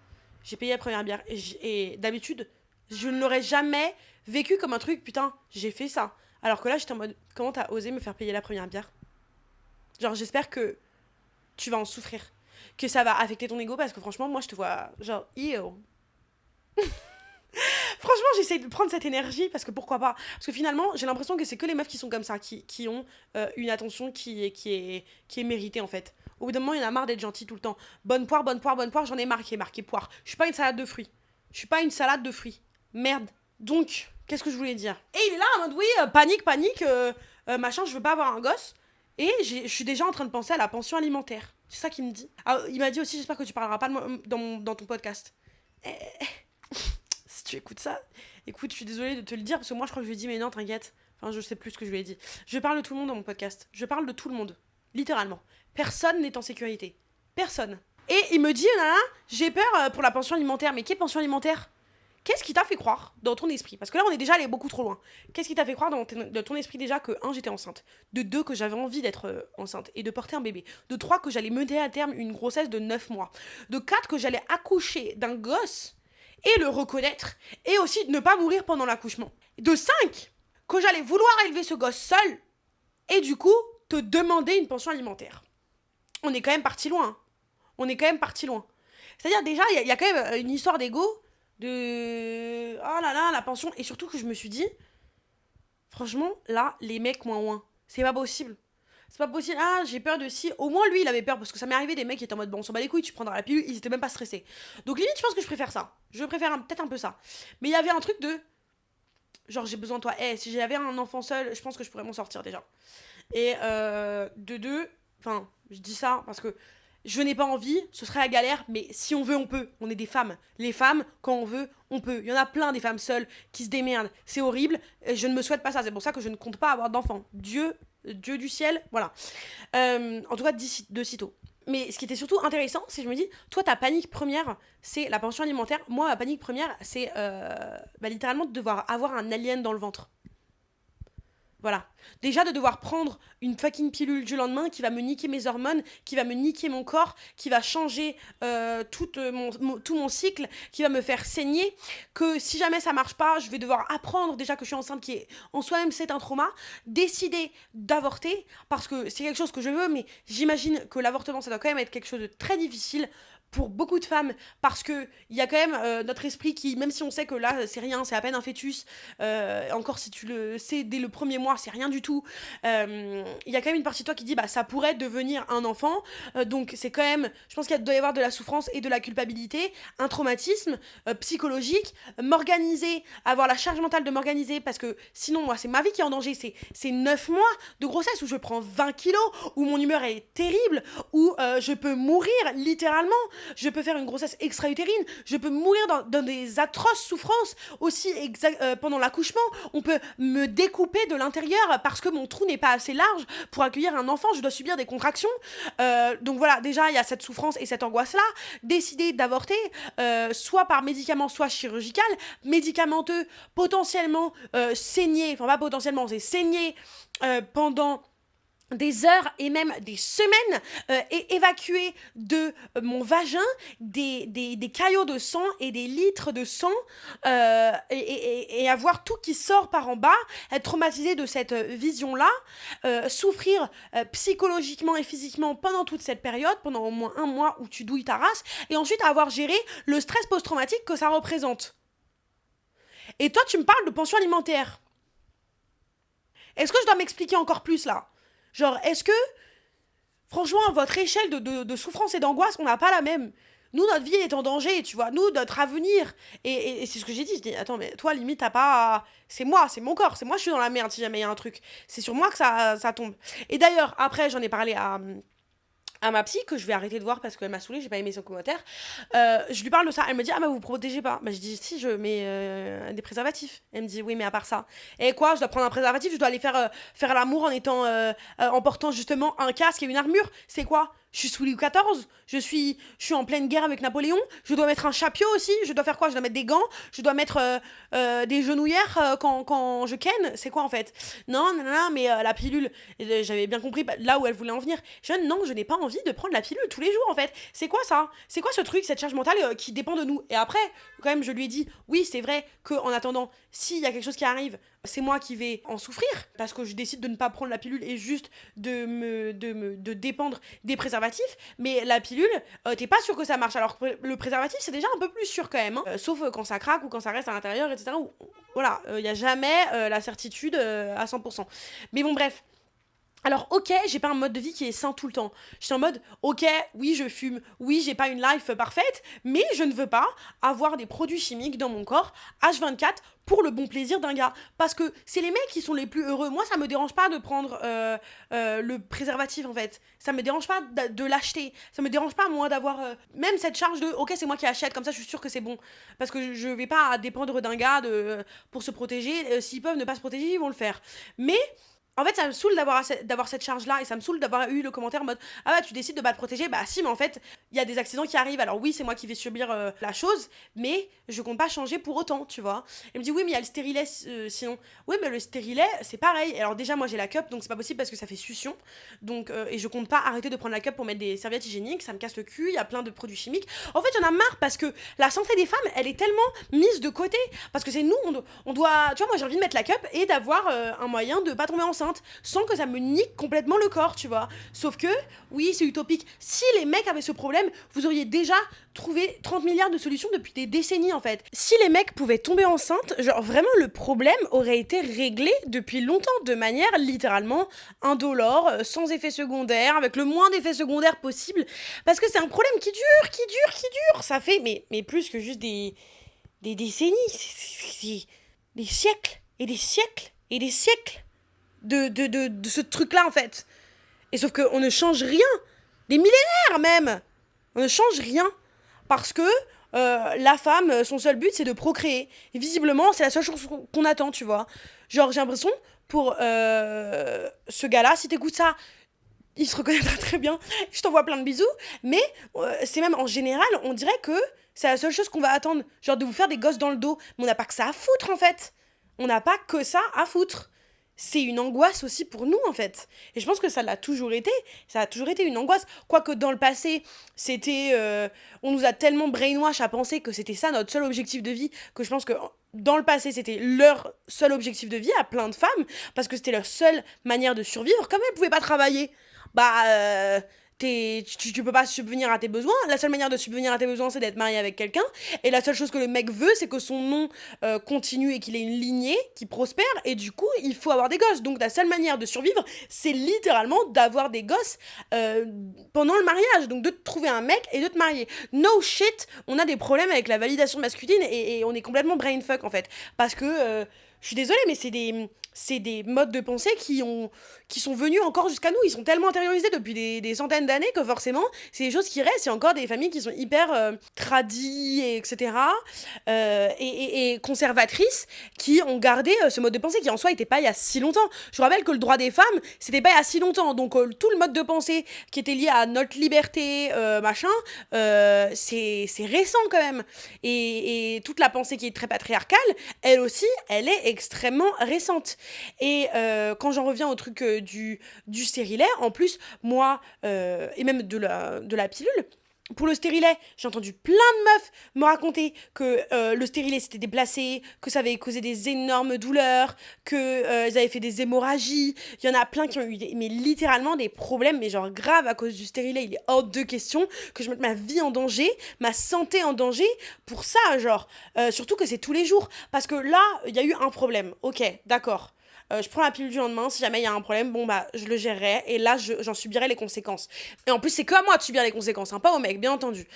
J'ai payé la première bière. Et d'habitude, je ne l'aurais jamais vécu comme un truc, putain, j'ai fait ça. Alors que là, j'étais en mode, comment t'as osé me faire payer la première bière? Genre, j'espère que tu vas en souffrir. Que ça va affecter ton ego, parce que franchement, moi, je te vois, genre, ew. Franchement, j'essaie de prendre cette énergie parce que pourquoi pas? Parce que finalement, j'ai l'impression que c'est que les meufs qui sont comme ça, qui ont une attention qui est méritée en fait. Au bout d'un moment, il y en a marre d'être gentil tout le temps. Bonne poire, j'en ai marre qui est marqué poire. Je suis pas une salade de fruits. Merde. Donc, qu'est-ce que je voulais dire? Et il est là en mode oui, panique, machin, je veux pas avoir un gosse. Et je suis déjà en train de penser à la pension alimentaire. C'est ça qu'il me dit. Ah, il m'a dit aussi, j'espère que tu parleras pas de moi dans ton podcast. Si tu écoutes ça, écoute, je suis désolée de te le dire, parce que moi, je crois que je lui ai dit, mais non, t'inquiète. Enfin, je sais plus ce que je lui ai dit. Je parle de tout le monde dans mon podcast. Je parle de tout le monde. Littéralement. Personne n'est en sécurité. Personne. Et il me dit, j'ai peur pour la pension alimentaire. Mais quelle pension alimentaire ? Qu'est-ce qui t'a fait croire dans ton esprit ? Parce que là, on est déjà allé beaucoup trop loin. Qu'est-ce qui t'a fait croire dans ton esprit déjà que 1, j'étais enceinte. De 2, que j'avais envie d'être enceinte et de porter un bébé. De 3, que j'allais mener à terme une grossesse de 9 mois. De 4, que j'allais accoucher d'un gosse et le reconnaître. Et aussi ne pas mourir pendant l'accouchement. De 5, que j'allais vouloir élever ce gosse seul. Et du coup, te demander une pension alimentaire. On est quand même parti loin. On est quand même parti loin. C'est-à-dire déjà, il y a quand même une histoire d'ego. De oh là là, la pension. Et surtout que je me suis dit, franchement, là, les mecs ouin, c'est pas possible. C'est pas possible. Ah, j'ai peur de si. Au moins, lui, il avait peur parce que ça m'est arrivé des mecs qui étaient en mode bon, on s'en bat les couilles, tu prendras la pilule, ils étaient même pas stressés. Donc, limite, je pense que je préfère ça. Je préfère peut-être un peu ça. Mais il y avait un truc de genre, j'ai besoin de toi. Si j'avais un enfant seul, je pense que je pourrais m'en sortir déjà. Et de 2, enfin, je dis ça parce que je n'ai pas envie, ce serait la galère, mais si on veut, on peut. On est des femmes. Les femmes, quand on veut, on peut. Il y en a plein des femmes seules qui se démerdent. C'est horrible, et je ne me souhaite pas ça. C'est pour ça que je ne compte pas avoir d'enfants. Dieu du ciel, voilà. En tout cas, de sitôt. Mais ce qui était surtout intéressant, c'est que je me dis, toi, ta panique première, c'est la pension alimentaire. Moi, ma panique première, c'est littéralement de devoir avoir un alien dans le ventre. Voilà. Déjà de devoir prendre une fucking pilule du lendemain qui va me niquer mes hormones, qui va me niquer mon corps, qui va changer tout mon cycle, qui va me faire saigner, que si jamais ça marche pas, je vais devoir apprendre déjà que je suis enceinte, qui est en soi-même c'est un trauma, décider d'avorter, parce que c'est quelque chose que je veux, mais j'imagine que l'avortement ça doit quand même être quelque chose de très difficile pour beaucoup de femmes, parce que il y a quand même notre esprit qui, même si on sait que là c'est rien, c'est à peine un fœtus, encore si tu le sais dès le premier mois, c'est rien du tout, il y a quand même une partie de toi qui dit bah ça pourrait devenir un enfant, donc c'est quand même, je pense qu'il doit y avoir de la souffrance et de la culpabilité, un traumatisme psychologique, m'organiser, avoir la charge mentale de m'organiser, parce que sinon moi c'est ma vie qui est en danger, c'est 9 mois de grossesse où je prends 20 kilos, où mon humeur est terrible, où je peux mourir littéralement. Je peux faire une grossesse extra-utérine, je peux mourir dans des atroces souffrances, aussi pendant l'accouchement, on peut me découper de l'intérieur parce que mon trou n'est pas assez large pour accueillir un enfant, je dois subir des contractions, donc voilà, déjà il y a cette souffrance et cette angoisse-là, décider d'avorter, soit par médicament, soit chirurgical, médicamenteux, potentiellement saigner, enfin pas potentiellement, c'est saigner pendant des heures et même des semaines, et évacuer de mon vagin des caillots de sang et des litres de sang, et avoir tout qui sort par en bas, être traumatisé de cette vision-là, souffrir psychologiquement et physiquement pendant toute cette période, pendant au moins 1 mois où tu douilles ta race, et ensuite avoir géré le stress post-traumatique que ça représente. Et toi, tu me parles de pension alimentaire. Est-ce que je dois m'expliquer encore plus là ? Genre, est-ce que, franchement, votre échelle de souffrance et d'angoisse, on n'a pas la même ? Nous, notre vie est en danger, tu vois. Nous, notre avenir. Et c'est ce que j'ai dit. Je dis, attends, mais toi, limite, t'as pas... C'est moi, c'est mon corps. C'est moi, je suis dans la merde si jamais il y a un truc. C'est sur moi que ça tombe. Et d'ailleurs, après, j'en ai parlé à ma psy, que je vais arrêter de voir parce qu'elle m'a saoulée, j'ai pas aimé son commentaire. Je lui parle de ça, elle me dit ah mais vous protégez pas. Bah je dis si, je mets des préservatifs. Elle me dit oui mais à part ça. Et quoi, je dois prendre un préservatif, je dois aller faire l'amour en portant justement un casque et une armure. C'est quoi? Je suis sous Louis XIV, je suis en pleine guerre avec Napoléon, je dois mettre un chapeau aussi, je dois faire quoi? Je dois mettre des gants, je dois mettre des genouillères quand je ken, c'est quoi en fait? Non, mais la pilule, j'avais bien compris là où elle voulait en venir. Non, je n'ai pas envie de prendre la pilule tous les jours en fait. C'est quoi ça? C'est quoi ce truc, cette charge mentale qui dépend de nous? Et après, quand même, je lui ai dit, oui, c'est vrai qu'en attendant, s'il y a quelque chose qui arrive, c'est moi qui vais en souffrir, parce que je décide de ne pas prendre la pilule et juste de dépendre des préservatifs, mais la pilule, t'es pas sûr que ça marche, alors que le préservatif, c'est déjà un peu plus sûr quand même, hein. Sauf quand ça craque ou quand ça reste à l'intérieur, etc. Voilà, y a jamais la certitude à 100%. Mais bon, bref. Alors, ok, j'ai pas un mode de vie qui est sain tout le temps. Je suis en mode, ok, oui, je fume, oui, j'ai pas une life parfaite, mais je ne veux pas avoir des produits chimiques dans mon corps H24 pour le bon plaisir d'un gars. Parce que c'est les mecs qui sont les plus heureux. Moi, ça me dérange pas de prendre le préservatif, en fait. Ça me dérange pas de l'acheter. Ça me dérange pas, moi, d'avoir même cette charge de, ok, c'est moi qui achète, comme ça, je suis sûre que c'est bon. Parce que je vais pas dépendre d'un gars pour se protéger. S'ils peuvent ne pas se protéger, ils vont le faire. Mais en fait, ça me saoule d'avoir cette charge-là et ça me saoule d'avoir eu le commentaire en mode ah bah tu décides de pas te protéger, bah si, mais en fait, il y a des accidents qui arrivent. Alors oui, c'est moi qui vais subir la chose, mais je compte pas changer pour autant, tu vois. Elle me dit oui, mais il y a le stérilet sinon. Oui, mais le stérilet, c'est pareil. Alors déjà, moi j'ai la cup, donc c'est pas possible parce que ça fait succion. Donc, et je compte pas arrêter de prendre la cup pour mettre des serviettes hygiéniques, ça me casse le cul, il y a plein de produits chimiques. En fait, j'en ai marre parce que la santé des femmes, elle est tellement mise de côté. Parce que c'est nous, on doit. Tu vois, moi j'ai envie de mettre la cup et d'avoir un moyen de pas tomber enceinte sans que ça me nique complètement le corps, tu vois. Sauf que, oui, c'est utopique. Si les mecs avaient ce problème, vous auriez déjà trouvé 30 milliards de solutions depuis des décennies, en fait. Si les mecs pouvaient tomber enceintes, genre vraiment le problème aurait été réglé depuis longtemps, de manière littéralement indolore, sans effets secondaires, avec le moins d'effets secondaires possible. Parce que c'est un problème qui dure, qui dure, qui dure. Ça fait, mais plus que juste des décennies, c'est des siècles et des siècles et des siècles de ce truc-là, en fait. Et sauf qu'on ne change rien. Des millénaires, même. On ne change rien. Parce que la femme, son seul but, c'est de procréer. Et visiblement, c'est la seule chose qu'on attend, tu vois. Genre, j'ai l'impression, pour ce gars-là, si t'écoutes ça, il se reconnaîtra très bien. Je t'envoie plein de bisous. Mais c'est même, en général, on dirait que c'est la seule chose qu'on va attendre. Genre, de vous faire des gosses dans le dos. Mais on n'a pas que ça à foutre, en fait. On n'a pas que ça à foutre. C'est une angoisse aussi pour nous, en fait. Et je pense que ça l'a toujours été. Ça a toujours été une angoisse. Quoique dans le passé, c'était... on nous a tellement brainwash à penser que c'était ça notre seul objectif de vie, que je pense que dans le passé, c'était leur seul objectif de vie à plein de femmes, parce que c'était leur seule manière de survivre. Comme elles pouvaient pas travailler, bah... tu peux pas subvenir à tes besoins. La seule manière de subvenir à tes besoins, c'est d'être marié avec quelqu'un. Et la seule chose que le mec veut, c'est que son nom continue et qu'il ait une lignée qui prospère. Et du coup, il faut avoir des gosses. Donc la seule manière de survivre, c'est littéralement d'avoir des gosses pendant le mariage. Donc de te trouver un mec et de te marier. No shit, on a des problèmes avec la validation masculine et on est complètement brainfuck, en fait. Parce que, je suis désolée, mais c'est des modes de pensée qui sont venus encore jusqu'à nous. Ils sont tellement intériorisés depuis des centaines d'années que forcément, c'est des choses qui restent. Il y a encore des familles qui sont hyper tradies, etc. Et conservatrices qui ont gardé ce mode de pensée qui en soi n'était pas il y a si longtemps. Je vous rappelle que le droit des femmes, c'était pas il y a si longtemps. Donc tout le mode de pensée qui était lié à notre liberté, machin, c'est récent quand même. Et toute la pensée qui est très patriarcale, elle aussi, elle est extrêmement récente. Et quand j'en reviens au truc du stérilet, en plus, moi, et même de la pilule, pour le stérilet, j'ai entendu plein de meufs me raconter que le stérilet s'était déplacé, que ça avait causé des énormes douleurs, que ils avaient fait des hémorragies. Il y en a plein qui ont eu mais littéralement des problèmes, mais genre graves à cause du stérilet. Il est hors de question que je mette ma vie en danger, ma santé en danger pour ça, genre. Surtout que c'est tous les jours. Parce que là, il y a eu un problème. Ok, d'accord. Je prends la pilule du lendemain, si jamais il y a un problème, bon bah je le gérerai et là j'en subirai les conséquences. Et en plus c'est que à moi de subir les conséquences, hein, pas au mec, bien entendu.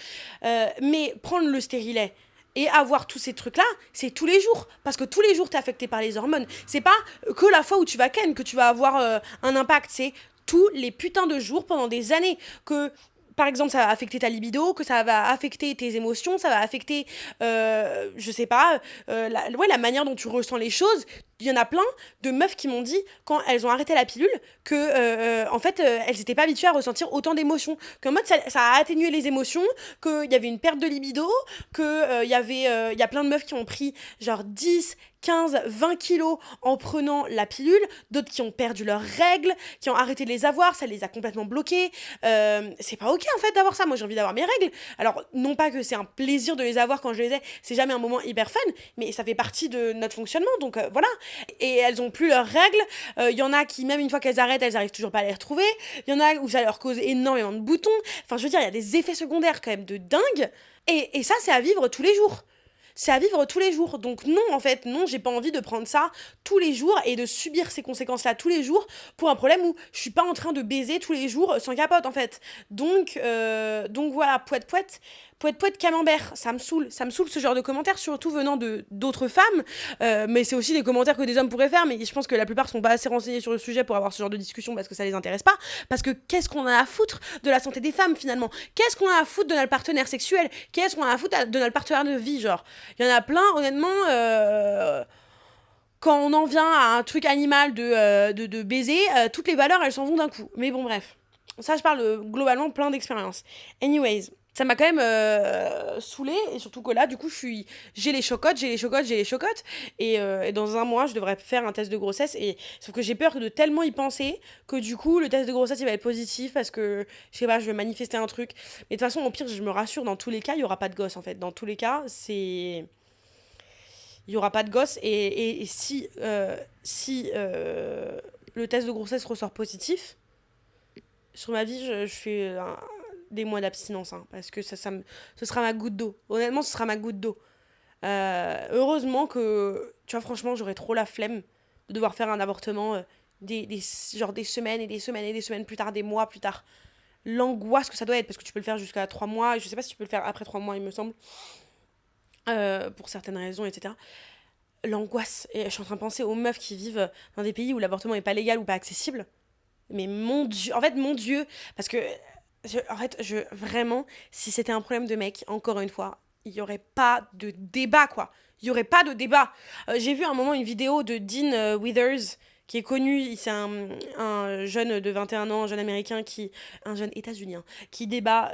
Mais prendre le stérilet et avoir tous ces trucs-là, c'est tous les jours. Parce que tous les jours t'es affecté par les hormones. C'est pas que la fois où tu vas ken que tu vas avoir un impact, c'est tous les putains de jours pendant des années que... Par exemple, ça va affecter ta libido, que ça va affecter tes émotions, ça va affecter, je sais pas, la manière dont tu ressens les choses. Il y en a plein de meufs qui m'ont dit, quand elles ont arrêté la pilule, que, en fait, elles n'étaient pas habituées à ressentir autant d'émotions. Qu'en mode, ça a atténué les émotions, qu'il y avait une perte de libido, qu'il y a plein de meufs qui ont pris genre 10, 15, 20 kilos en prenant la pilule, d'autres qui ont perdu leurs règles, qui ont arrêté de les avoir, ça les a complètement bloqués. C'est pas ok en fait d'avoir ça, moi j'ai envie d'avoir mes règles. Alors non pas que c'est un plaisir de les avoir quand je les ai, c'est jamais un moment hyper fun, mais ça fait partie de notre fonctionnement, donc voilà. Et elles ont plus leurs règles, y en a qui même une fois qu'elles arrêtent, elles arrivent toujours pas à les retrouver, y en a où ça leur cause énormément de boutons, enfin je veux dire, il y a des effets secondaires quand même de dingue, et ça c'est à vivre tous les jours. c'est à vivre tous les jours. Donc non, en fait, non, j'ai pas envie de prendre ça tous les jours et de subir ces conséquences-là tous les jours pour un problème où je suis pas en train de baiser tous les jours sans capote, en fait. Donc voilà, poète camembert, ça me saoule ce genre de commentaires, surtout venant de d'autres femmes, mais c'est aussi des commentaires que des hommes pourraient faire, mais je pense que la plupart sont pas assez renseignés sur le sujet pour avoir ce genre de discussion parce que ça les intéresse pas, parce que qu'est-ce qu'on a à foutre de la santé des femmes finalement, qu'est-ce qu'on a à foutre de notre partenaire sexuel, qu'est-ce qu'on a à foutre de notre partenaire de vie, genre, il y en a plein, honnêtement, quand on en vient à un truc animal de baiser, toutes les valeurs elles s'en vont d'un coup, mais bon bref, ça je parle globalement plein d'expériences. Anyways, ça m'a quand même saoulée, et surtout que là, du coup, j'ai les chocottes, et dans un mois, je devrais faire un test de grossesse, et sauf que j'ai peur de tellement y penser, que du coup, le test de grossesse, il va être positif, parce que, je sais pas, je vais manifester un truc, mais de toute façon, au pire, je me rassure, dans tous les cas, il y aura pas de gosse, en fait, dans tous les cas, il y aura pas de gosse, et si le test de grossesse ressort positif, sur ma vie, je fais des mois d'abstinence, hein, parce que ce sera ma goutte d'eau. Honnêtement, ce sera ma goutte d'eau. Heureusement que, tu vois, franchement, j'aurais trop la flemme de devoir faire un avortement genre des semaines et des semaines et des semaines plus tard, des mois plus tard. L'angoisse que ça doit être, parce que tu peux le faire jusqu'à 3 mois, et je sais pas si tu peux le faire après 3 mois, il me semble, pour certaines raisons, etc. L'angoisse. Et je suis en train de penser aux meufs qui vivent dans des pays où l'avortement est pas légal ou pas accessible. Mais mon Dieu, en fait, mon Dieu, parce que, vraiment, si c'était un problème de mec, encore une fois, il n'y aurait pas de débat, quoi. Il n'y aurait pas de débat. J'ai vu à un moment une vidéo de Dean Withers, qui est connu, c'est un jeune de 21 ans, un jeune américain, un jeune états-unien, qui débat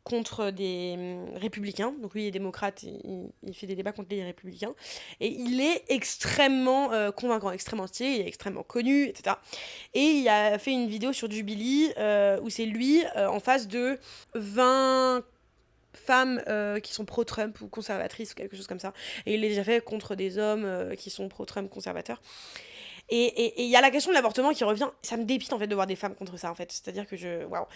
contre des républicains. Donc lui, il est démocrate, il fait des débats contre les républicains. Et il est extrêmement convaincant, extrêmement stylé, il est extrêmement connu, etc. Et il a fait une vidéo sur Jubilee où c'est lui en face de 20 femmes qui sont pro-Trump ou conservatrices ou quelque chose comme ça. Et il l'a déjà fait contre des hommes qui sont pro-Trump conservateurs. Et il y a la question de l'avortement qui revient. Ça me dépite en fait de voir des femmes contre ça en fait. C'est-à-dire que waouh.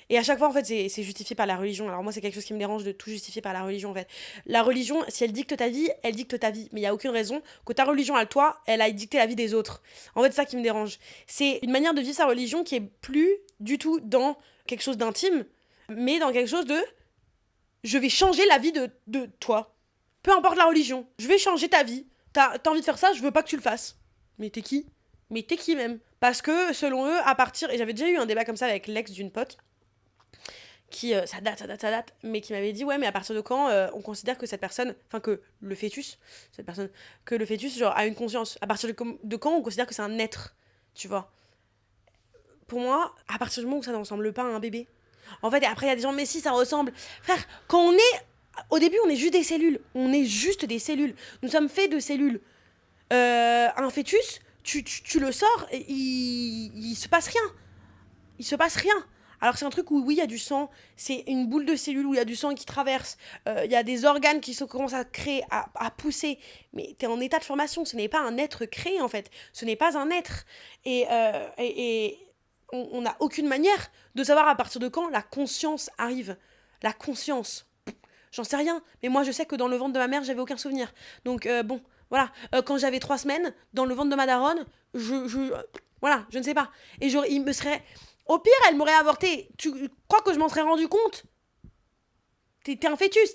Et à chaque fois en fait c'est justifié par la religion. Alors moi c'est quelque chose qui me dérange de tout justifier par la religion en fait. La religion, si elle dicte ta vie, elle dicte ta vie. Mais il y a aucune raison que ta religion à toi, elle aille dicter la vie des autres. En fait c'est ça qui me dérange. C'est une manière de vivre sa religion qui est plus du tout dans quelque chose d'intime, mais dans quelque chose de je vais changer la vie de toi. Peu importe la religion. Je vais changer ta vie. T'as envie de faire ça, je veux pas que tu le fasses. Mais t'es qui ? Mais t'es qui même ? Parce que selon eux, à partir... Et j'avais déjà eu un débat comme ça avec l'ex d'une pote, qui, ça date, mais qui m'avait dit, ouais, mais à partir de quand on considère que cette personne, enfin que le fœtus, que le fœtus, genre, a une conscience ? À partir de quand on considère que c'est un être, tu vois ? Pour moi, à partir du moment où ça ne ressemble pas à un bébé. En fait, et après, il y a des gens, mais si, ça ressemble. Frère, quand on est... Au début, on est juste des cellules. On est juste des cellules. Nous sommes faits de cellules. Un fœtus, tu le sors, et il se passe rien. Il se passe rien. Alors c'est un truc où oui, il y a du sang, c'est une boule de cellules où il y a du sang qui traverse, il y a des organes qui commencent à créer, à pousser, mais t'es en état de formation, ce n'est pas un être créé en fait, ce n'est pas un être. Et on n'a aucune manière de savoir à partir de quand la conscience arrive. La conscience, j'en sais rien, mais moi je sais que dans le ventre de ma mère, j'avais aucun souvenir. Donc bon, voilà, quand j'avais 3 semaines, dans le ventre de ma daronne, voilà, je ne sais pas. Et il me serait... Au pire, elle m'aurait avorté. Tu crois que je m'en serais rendu compte ? T'es un fœtus,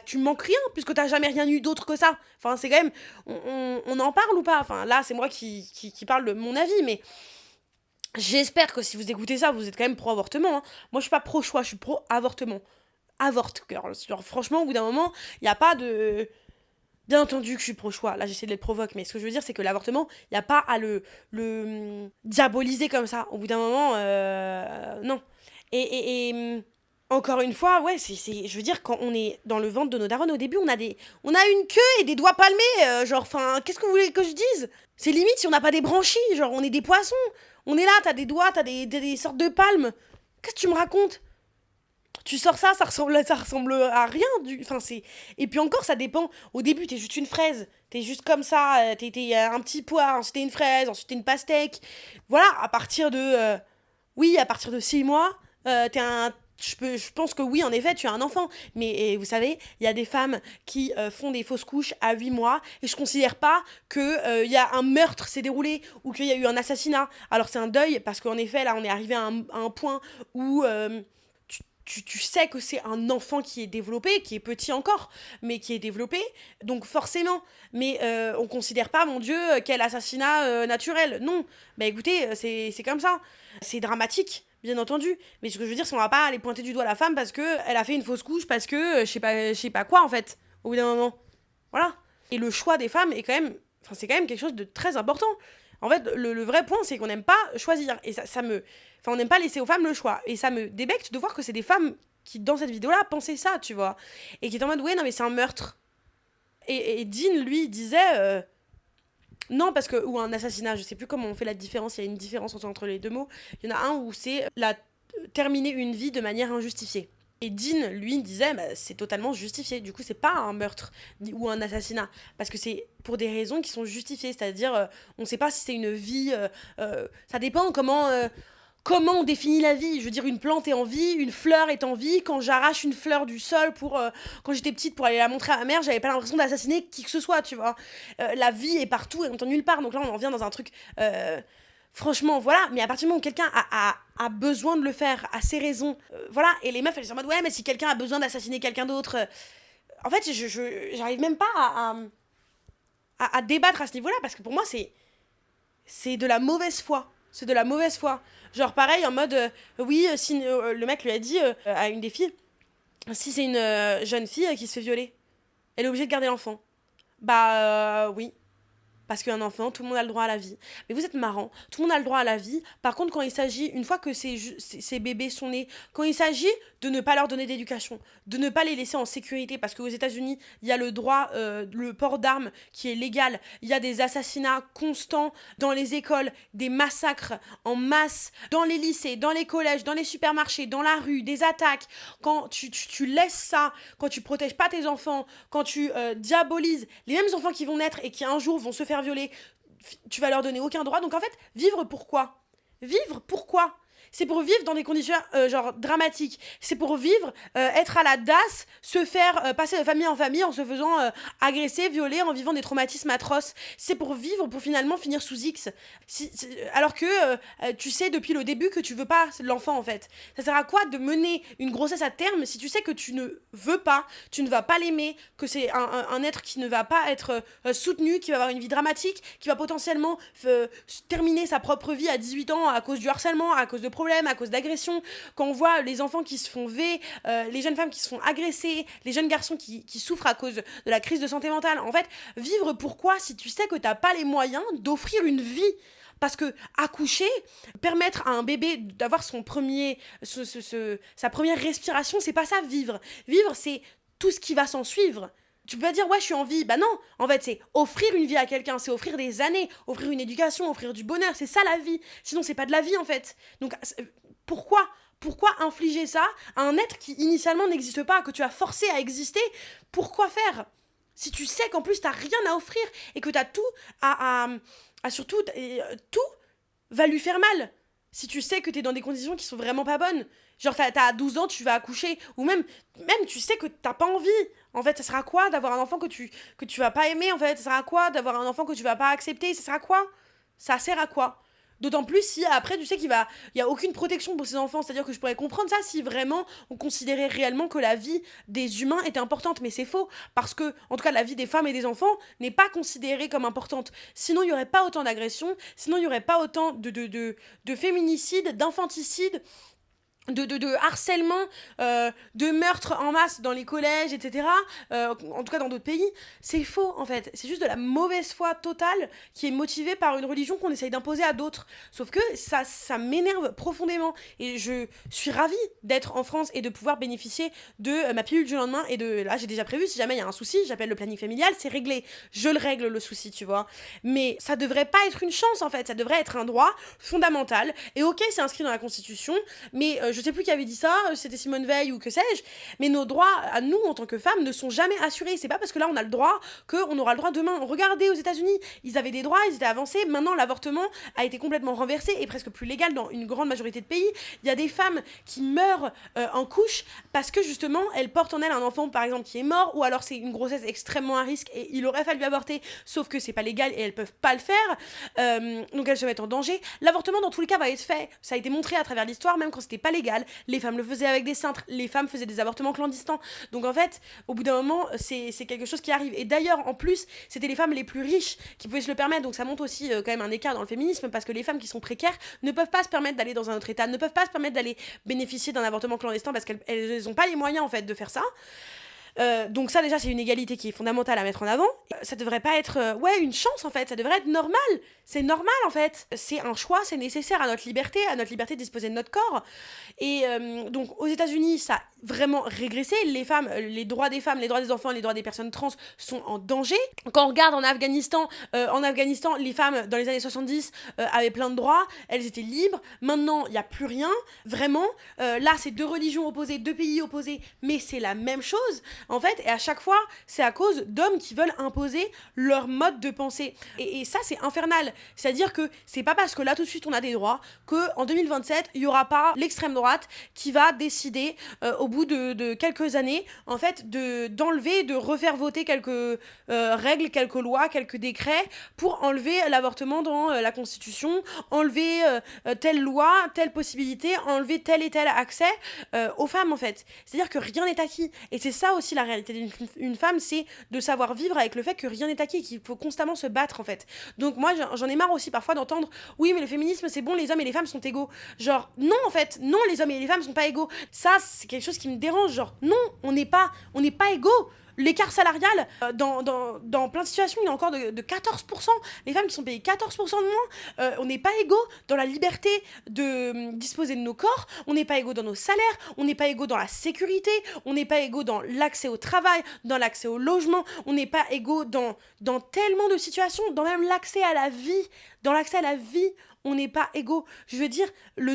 tu manques rien, puisque t'as jamais rien eu d'autre que ça. Enfin, c'est quand même... On en parle ou pas ? Enfin, là, c'est moi qui parle de mon avis, mais... J'espère que si vous écoutez ça, vous êtes quand même pro-avortement. Hein. Moi, je suis pas pro-choix, je suis pro-avortement. Avorte, girl. Genre, franchement, au bout d'un moment, il n'y a pas de... Bien entendu que je suis pro-choix, là j'essaie de le provoquer, mais ce que je veux dire c'est que l'avortement, il n'y a pas à le diaboliser comme ça. Au bout d'un moment, non. Et encore une fois, ouais, je veux dire, quand on est dans le ventre de nos darons, au début, on a une queue et des doigts palmés, genre, enfin, qu'est-ce que vous voulez que je dise ? C'est limite si on n'a pas des branchies, genre, on est des poissons. On est là, t'as des doigts, t'as des sortes de palmes. Qu'est-ce que tu me racontes ? Tu sors ça ressemble à rien. Et puis encore, ça dépend. Au début, t'es juste une fraise. T'es juste comme ça. T'es un petit pois, ensuite t'es une fraise, ensuite t'es une pastèque. Voilà, à partir de 6 mois, Je pense que oui, en effet, tu as un enfant. Mais vous savez, il y a des femmes qui font des fausses couches à 8 mois et je considère pas que y a un meurtre s'est déroulé ou qu'il y a eu un assassinat. Alors c'est un deuil parce qu'en effet, là, on est arrivé à un point où tu sais que c'est un enfant qui est développé, qui est petit encore, mais qui est développé. Donc forcément. Mais on considère pas, mon Dieu, quel assassinat naturel. Non. Bah écoutez, c'est comme ça. C'est dramatique. Bien entendu, mais ce que je veux dire, c'est qu'on va pas aller pointer du doigt la femme parce que elle a fait une fausse couche, parce que je sais pas quoi en fait, au bout d'un moment. Voilà. Et le choix des femmes est quand même, enfin c'est quand même quelque chose de très important. En fait, le vrai point, c'est qu'on n'aime pas choisir et ça me, enfin on n'aime pas laisser aux femmes le choix et ça me débecte de voir que c'est des femmes qui dans cette vidéo-là pensaient ça, tu vois, et qui étaient en mode ouais non mais c'est un meurtre. Et Dean lui disait non, parce que, ou un assassinat, je sais plus comment on fait la différence, il y a une différence entre les deux mots. Il y en a un où c'est terminer une vie de manière injustifiée. Et Dean, lui, disait, bah, c'est totalement justifié. Du coup, c'est pas un meurtre ou un assassinat. Parce que c'est pour des raisons qui sont justifiées. C'est-à-dire, on sait pas si c'est une vie. Ça dépend comment on définit la vie. Je veux dire, une plante est en vie, une fleur est en vie. Quand j'arrache une fleur du sol quand j'étais petite pour aller la montrer à ma mère, j'avais pas l'impression d'assassiner qui que ce soit, tu vois. La vie est partout et en même temps nulle part. Donc là, on en vient dans un truc... franchement, voilà. Mais à partir du moment où quelqu'un a besoin de le faire, a ses raisons, voilà. Et les meufs, elles sont en mode, ouais, mais si quelqu'un a besoin d'assassiner quelqu'un d'autre... en fait, j'arrive même pas à débattre à ce niveau-là, parce que pour moi, c'est de la mauvaise foi. C'est de la mauvaise foi. Genre pareil, en mode, oui, si le mec lui a dit à une des filles, si c'est une jeune fille qui se fait violer, elle est obligée de garder l'enfant. Bah oui. Parce qu'un enfant, tout le monde a le droit à la vie. Mais vous êtes marrant, tout le monde a le droit à la vie. Par contre, quand il s'agit, une fois que ces bébés sont nés, quand il s'agit de ne pas leur donner d'éducation, de ne pas les laisser en sécurité, parce qu'aux États-Unis, il y a le droit, le port d'armes qui est légal, il y a des assassinats constants dans les écoles, des massacres en masse, dans les lycées, dans les collèges, dans les supermarchés, dans la rue, des attaques. Quand tu laisses ça, quand tu protèges pas tes enfants, quand tu diabolises les mêmes enfants qui vont naître et qui un jour vont se faire violer, tu vas leur donner aucun droit. Donc en fait, vivre pourquoi ? Vivre pourquoi ? C'est pour vivre dans des conditions genre dramatiques. C'est pour vivre, être à la DAS, se faire passer de famille en famille en se faisant agresser, violer, en vivant des traumatismes atroces. C'est pour vivre, pour finalement finir sous X. Alors que tu sais depuis le début que tu veux pas l'enfant en fait. Ça sert à quoi de mener une grossesse à terme si tu sais que tu ne veux pas, tu ne vas pas l'aimer, que c'est un être qui ne va pas être soutenu, qui va avoir une vie dramatique, qui va potentiellement terminer sa propre vie à 18 ans à cause du harcèlement, à cause de problèmes, à cause d'agressions. Quand on voit les enfants qui se font les jeunes femmes qui se font agresser, les jeunes garçons qui souffrent à cause de la crise de santé mentale. En fait, vivre pourquoi si tu sais que t'as pas les moyens d'offrir une vie? Parce que accoucher, permettre à un bébé d'avoir sa première respiration, c'est pas ça vivre. Vivre, c'est tout ce qui va s'en suivre. Tu peux pas dire, ouais, je suis en vie. Bah non, en fait, c'est offrir une vie à quelqu'un, c'est offrir des années, offrir une éducation, offrir du bonheur, c'est ça la vie. Sinon, c'est pas de la vie, en fait. Donc, pourquoi infliger ça à un être qui, initialement, n'existe pas, que tu as forcé à exister? Pourquoi faire? Si tu sais qu'en plus, t'as rien à offrir et que t'as tout surtout, tout va lui faire mal. Si tu sais que t'es dans des conditions qui sont vraiment pas bonnes. Genre, t'as 12 ans, tu vas accoucher. Ou même tu sais que t'as pas envie. En fait, ça sert à quoi d'avoir un enfant que tu vas pas aimer, en fait? Ça sert à quoi d'avoir un enfant que tu vas pas accepter? Ça sert à quoi? Ça sert à quoi? D'autant plus si après tu sais qu'il y a aucune protection pour ces enfants. C'est-à-dire que je pourrais comprendre ça si vraiment on considérait réellement que la vie des humains était importante. Mais c'est faux. Parce que, en tout cas, la vie des femmes et des enfants n'est pas considérée comme importante. Sinon, il n'y aurait pas autant d'agressions. Sinon, il n'y aurait pas autant de féminicides, d'infanticides, de harcèlement, de meurtres en masse dans les collèges, etc. En tout cas dans d'autres pays. C'est faux, en fait. C'est juste de la mauvaise foi totale qui est motivée par une religion qu'on essaye d'imposer à d'autres. Sauf que ça m'énerve profondément. Et je suis ravie d'être en France et de pouvoir bénéficier de ma pilule du lendemain. Et là, j'ai déjà prévu, si jamais il y a un souci, j'appelle le planning familial, c'est réglé. Je le règle, le souci, tu vois. Mais ça devrait pas être une chance, en fait. Ça devrait être un droit fondamental. Et ok, c'est inscrit dans la Constitution, mais je je sais plus qui avait dit ça, c'était Simone Veil ou que sais-je, mais nos droits à nous en tant que femmes ne sont jamais assurés. C'est pas parce que là on a le droit qu'on aura le droit demain. Regardez aux États-Unis, ils avaient des droits, ils étaient avancés. Maintenant l'avortement a été complètement renversé et presque plus légal dans une grande majorité de pays. Il y a des femmes qui meurent en couche parce que justement elles portent en elles un enfant par exemple qui est mort, ou alors c'est une grossesse extrêmement à risque et il aurait fallu avorter, sauf que c'est pas légal et elles peuvent pas le faire, donc elles se mettent en danger. L'avortement dans tous les cas va être fait, ça a été montré à travers l'histoire, même quand c'était pas légal, les femmes le faisaient avec des cintres, les femmes faisaient des avortements clandestins, donc en fait au bout d'un moment c'est quelque chose qui arrive. Et d'ailleurs en plus c'était les femmes les plus riches qui pouvaient se le permettre, donc ça montre aussi quand même un écart dans le féminisme, parce que les femmes qui sont précaires ne peuvent pas se permettre d'aller dans un autre état, ne peuvent pas se permettre d'aller bénéficier d'un avortement clandestin parce qu'elles n'ont pas les moyens en fait de faire ça. Donc ça déjà c'est une égalité qui est fondamentale à mettre en avant. Ça devrait pas être une chance en fait, ça devrait être normal. C'est normal en fait. C'est un choix, c'est nécessaire à notre liberté de disposer de notre corps. Et donc aux États-Unis ça a vraiment régressé. Les femmes, les droits des femmes, les droits des enfants, les droits des personnes trans sont en danger. Quand on regarde en Afghanistan, les femmes dans les années 70 avaient plein de droits, elles étaient libres. Maintenant il n'y a plus rien, vraiment. Là c'est deux religions opposées, deux pays opposés, mais c'est la même chose. En fait, et à chaque fois, c'est à cause d'hommes qui veulent imposer leur mode de pensée. Et ça, c'est infernal. C'est-à-dire que c'est pas parce que là, tout de suite, on a des droits, qu'en 2027, il y aura pas l'extrême droite qui va décider, au bout de quelques années, en fait, d'enlever, de refaire voter quelques règles, quelques lois, quelques décrets pour enlever l'avortement dans la Constitution, enlever telle loi, telle possibilité, enlever tel et tel accès aux femmes, en fait. C'est-à-dire que rien n'est acquis. Et c'est ça aussi la réalité d'une femme, c'est de savoir vivre avec le fait que rien n'est acquis, qu'il faut constamment se battre en fait. Donc moi j'en ai marre aussi parfois d'entendre oui mais le féminisme c'est bon, les hommes et les femmes sont égaux. Genre non en fait, non, les hommes et les femmes sont pas égaux. Ça c'est quelque chose qui me dérange, genre non, on n'est pas égaux. L'écart salarial, dans plein de situations, il est encore de 14%. Les femmes qui sont payées 14% de moins. On n'est pas égaux dans la liberté de disposer de nos corps. On n'est pas égaux dans nos salaires. On n'est pas égaux dans la sécurité. On n'est pas égaux dans l'accès au travail, dans l'accès au logement. On n'est pas égaux dans tellement de situations, dans même l'accès à la vie. Dans l'accès à la vie, on n'est pas égaux. Je veux dire,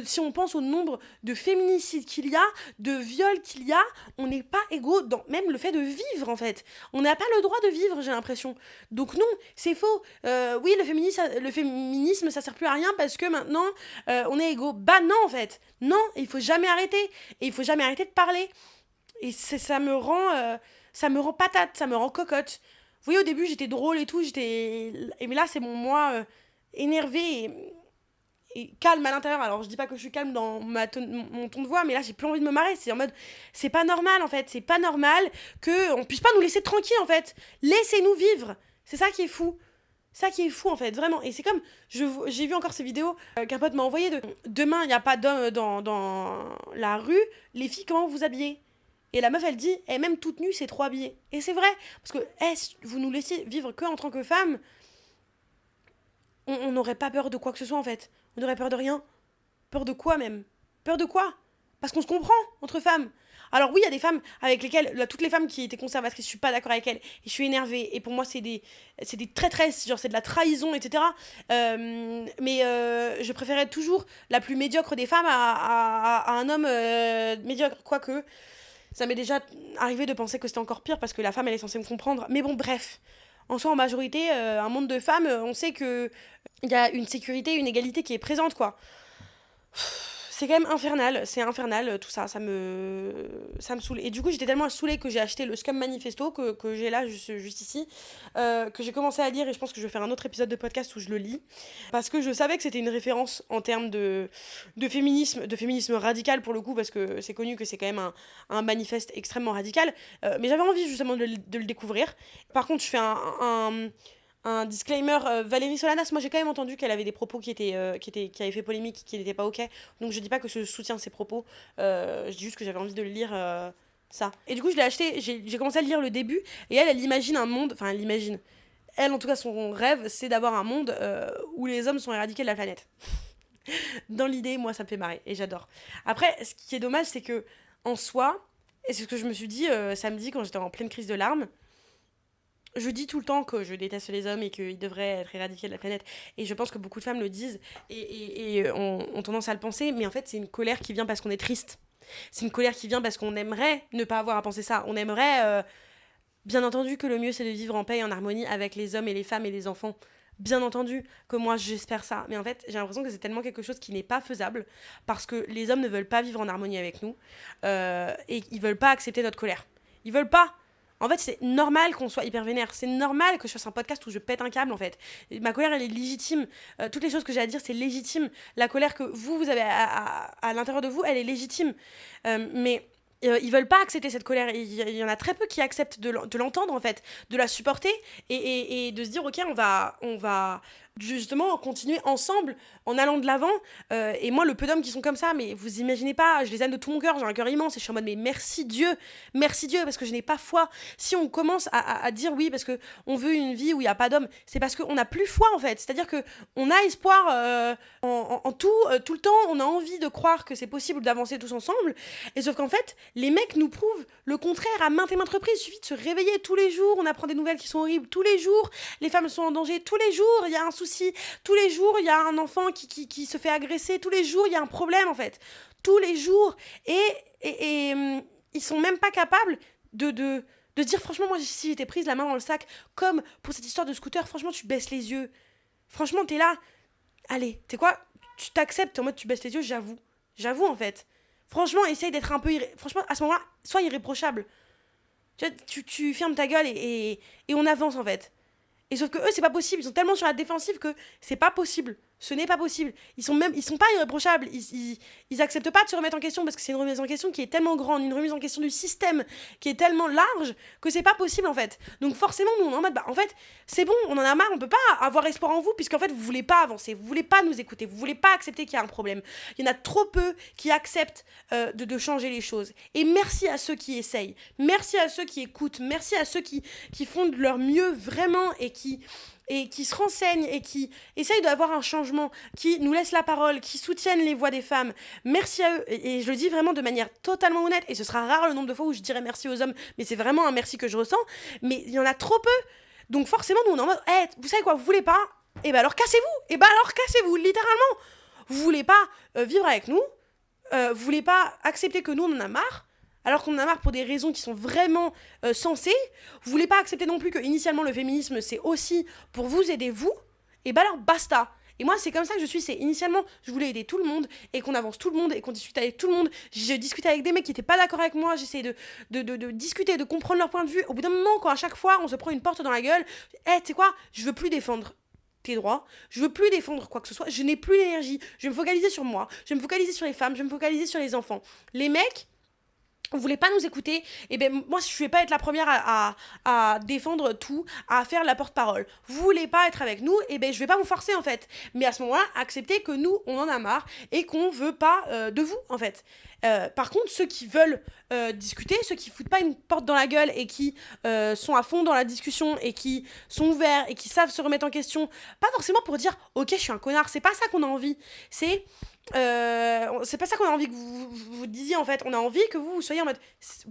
si on pense au nombre de féminicides qu'il y a, de viols qu'il y a, on n'est pas égaux dans même le fait de vivre, en fait. On n'a pas le droit de vivre, j'ai l'impression. Donc non, c'est faux. Oui, le féminisme, ça sert plus à rien parce que maintenant, on est égaux. Bah non, en fait. Non, il faut jamais arrêter. Et il faut jamais arrêter de parler. Et ça me rend patate, ça me rend cocotte. Vous voyez, au début, j'étais drôle et tout, mais là, c'est mon moi énervé et calme à l'intérieur. Alors je dis pas que je suis calme dans mon ton de voix, mais là j'ai plus envie de me marrer. C'est en mode, c'est pas normal en fait, c'est pas normal qu'on puisse pas nous laisser tranquille en fait. Laissez-nous vivre. C'est ça qui est fou. Ça qui est fou en fait, vraiment. Et c'est comme, j'ai vu encore ces vidéos qu'un pote m'a envoyé de demain il n'y a pas d'hommes dans la rue, les filles comment vous habillez? Et la meuf elle dit, même toute nue c'est trop habillé. Et c'est vrai, parce que vous nous laissez vivre que en tant que femme, on n'aurait pas peur de quoi que ce soit en fait. On n'aurait peur de rien. Peur de quoi même? Peur de quoi? Parce qu'on se comprend entre femmes. Alors oui, il y a des femmes avec lesquelles, là, toutes les femmes qui étaient conservatrices, je suis pas d'accord avec elles. Et je suis énervée. Et pour moi, c'est des traîtresses, genre c'est de la trahison, etc. Mais je préférais toujours la plus médiocre des femmes à un homme médiocre. Quoique, ça m'est déjà arrivé de penser que c'était encore pire parce que la femme, elle est censée me comprendre. Mais bon, bref. En soi, en majorité, un monde de femmes, on sait que il y a une sécurité, une égalité qui est présente, quoi. C'est quand même infernal, c'est infernal, tout ça, ça me saoule. Et du coup, j'étais tellement saoulée que j'ai acheté le Scum Manifesto, que j'ai là, juste ici, que j'ai commencé à lire, et je pense que je vais faire un autre épisode de podcast où je le lis, parce que je savais que c'était une référence en termes de féminisme radical pour le coup, parce que c'est connu que c'est quand même un manifeste extrêmement radical, mais j'avais envie justement de le découvrir. Par contre, je fais un disclaimer, Valérie Solanas, moi j'ai quand même entendu qu'elle avait des propos qui avaient fait polémique, qui n'étaient pas ok, donc je dis pas que je soutiens ses propos, je dis juste que j'avais envie de le lire, ça. Et du coup je l'ai acheté, j'ai commencé à lire le début, et elle imagine un monde, enfin elle imagine, elle en tout cas son rêve c'est d'avoir un monde où les hommes sont éradiqués de la planète. Dans l'idée, moi ça me fait marrer, et j'adore. Après, ce qui est dommage c'est que, en soi, et c'est ce que je me suis dit samedi quand j'étais en pleine crise de larmes, Je dis tout le temps que je déteste les hommes et qu'ils devraient être éradiqués de la planète. Et je pense que beaucoup de femmes le disent et ont tendance à le penser. Mais en fait, c'est une colère qui vient parce qu'on est triste. C'est une colère qui vient parce qu'on aimerait ne pas avoir à penser ça. On aimerait, bien entendu, que le mieux, c'est de vivre en paix et en harmonie avec les hommes et les femmes et les enfants. Bien entendu que moi, j'espère ça. Mais en fait, j'ai l'impression que c'est tellement quelque chose qui n'est pas faisable parce que les hommes ne veulent pas vivre en harmonie avec nous et ils veulent pas accepter notre colère. Ils veulent pas. En fait, c'est normal qu'on soit hyper vénère. C'est normal que je fasse un podcast où je pète un câble, en fait. Et ma colère, elle est légitime. Toutes les choses que j'ai à dire, c'est légitime. La colère que vous avez à l'intérieur de vous, elle est légitime. Mais ils veulent pas accepter cette colère. Il y en a très peu qui acceptent de l'entendre, en fait, de la supporter et de se dire, ok, on va justement continuer ensemble en allant de l'avant. Et moi, le peu d'hommes qui sont comme ça, mais vous imaginez pas, je les aime de tout mon cœur, j'ai un cœur immense et je suis en mode, mais merci Dieu, parce que je n'ai pas foi. Si on commence à dire oui, parce que on veut une vie où il n'y a pas d'hommes, c'est parce qu'on n'a plus foi, en fait. C'est-à-dire que on a espoir en tout, tout le temps, on a envie de croire que c'est possible d'avancer tous ensemble. Et sauf qu'en fait, les mecs nous prouvent le contraire à maintes et maintes reprises. Il suffit de se réveiller tous les jours, on apprend des nouvelles qui sont horribles tous les jours, les femmes sont en danger tous les jours, il y a un souci, tous les jours il y a un enfant qui se fait agresser, tous les jours il y a un problème, en fait. Tous les jours. Et ils sont même pas capables de se dire, franchement, moi, si j'étais prise la main dans le sac, comme pour cette histoire de scooter, franchement, tu baisses les yeux. Franchement, t'es là. Allez, tu sais quoi, tu t'acceptes en mode tu baisses les yeux, j'avoue. J'avoue, en fait. Franchement, essaye d'être un peu... Franchement, à ce moment-là, sois irréprochable. Tu fermes ta gueule et on avance, en fait. Et sauf que eux, c'est pas possible. Ils sont tellement sur la défensive que c'est pas possible. Ce n'est pas possible. Ils sont pas irréprochables. Ils acceptent pas de se remettre en question parce que c'est une remise en question qui est tellement grande, une remise en question du système qui est tellement large que c'est pas possible, en fait. Donc forcément, nous, on est en mode, bah, en fait, c'est bon, on en a marre, on peut pas avoir espoir en vous puisqu'en fait, vous voulez pas avancer, vous voulez pas nous écouter, vous voulez pas accepter qu'il y a un problème. Il y en a trop peu qui acceptent de changer les choses. Et merci à ceux qui essayent. Merci à ceux qui écoutent. Merci à ceux qui font de leur mieux vraiment et qui se renseignent et qui essayent d'avoir un changement, qui nous laissent la parole, qui soutiennent les voix des femmes. Merci à eux. Et je le dis vraiment de manière totalement honnête, et ce sera rare le nombre de fois où je dirai merci aux hommes, mais c'est vraiment un merci que je ressens. Mais il y en a trop peu. Donc forcément, nous, on est en mode, vous savez quoi, vous voulez pas? Eh ben alors cassez-vous, littéralement. Vous voulez pas vivre avec nous, vous voulez pas accepter que nous, on en a marre, alors qu'on en a marre pour des raisons qui sont vraiment sensées. Vous voulez pas accepter non plus que initialement le féminisme c'est aussi pour vous aider vous, et bah alors basta. Et moi c'est comme ça que je suis, c'est initialement je voulais aider tout le monde et qu'on avance tout le monde et qu'on discute avec tout le monde. Je discutais avec des mecs qui étaient pas d'accord avec moi, j'essayais de discuter, de comprendre leur point de vue. Au bout d'un moment, quand à chaque fois on se prend une porte dans la gueule, tu sais quoi, je veux plus défendre tes droits, je veux plus défendre quoi que ce soit, je n'ai plus l'énergie, je vais me focaliser sur moi, je vais me focaliser sur les femmes, je vais me focaliser sur les enfants. Les mecs, vous voulez pas nous écouter, et ben moi je vais pas être la première à défendre tout, à faire la porte-parole. Vous voulez pas être avec nous, et ben je vais pas vous forcer, en fait. Mais à ce moment-là, acceptez que nous on en a marre et qu'on veut pas de vous, en fait. Par contre, ceux qui veulent discuter, ceux qui foutent pas une porte dans la gueule et qui sont à fond dans la discussion et qui sont ouverts et qui savent se remettre en question, pas forcément pour dire ok je suis un connard, c'est pas ça qu'on a envie, c'est pas ça qu'on a envie que vous disiez, en fait. On a envie que vous soyez en mode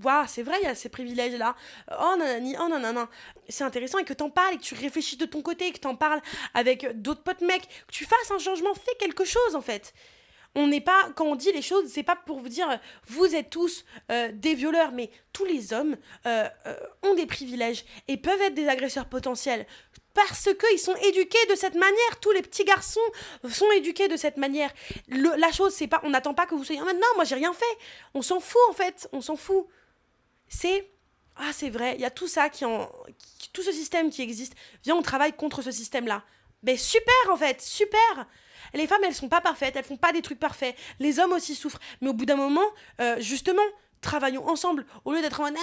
waouh, c'est vrai, il y a ces privilèges là, oh nanani, oh nanana, c'est intéressant, et que t'en parles et que tu réfléchis de ton côté et que t'en parles avec d'autres potes mecs, que tu fasses un changement, fais quelque chose, en fait. On n'est pas, quand on dit les choses, c'est pas pour vous dire vous êtes tous des violeurs, mais tous les hommes ont des privilèges et peuvent être des agresseurs potentiels parce qu'ils sont éduqués de cette manière. Tous les petits garçons sont éduqués de cette manière. La chose, c'est pas, on n'attend pas que vous soyez non, moi j'ai rien fait. On s'en fout, en fait, on s'en fout. C'est vrai, il y a tout ça tout ce système qui existe. Viens, on travaille contre ce système-là. Ben super, en fait, super. Les femmes, elles sont pas parfaites, elles font pas des trucs parfaits. Les hommes aussi souffrent. Mais au bout d'un moment, justement, travaillons ensemble. Au lieu d'être en mode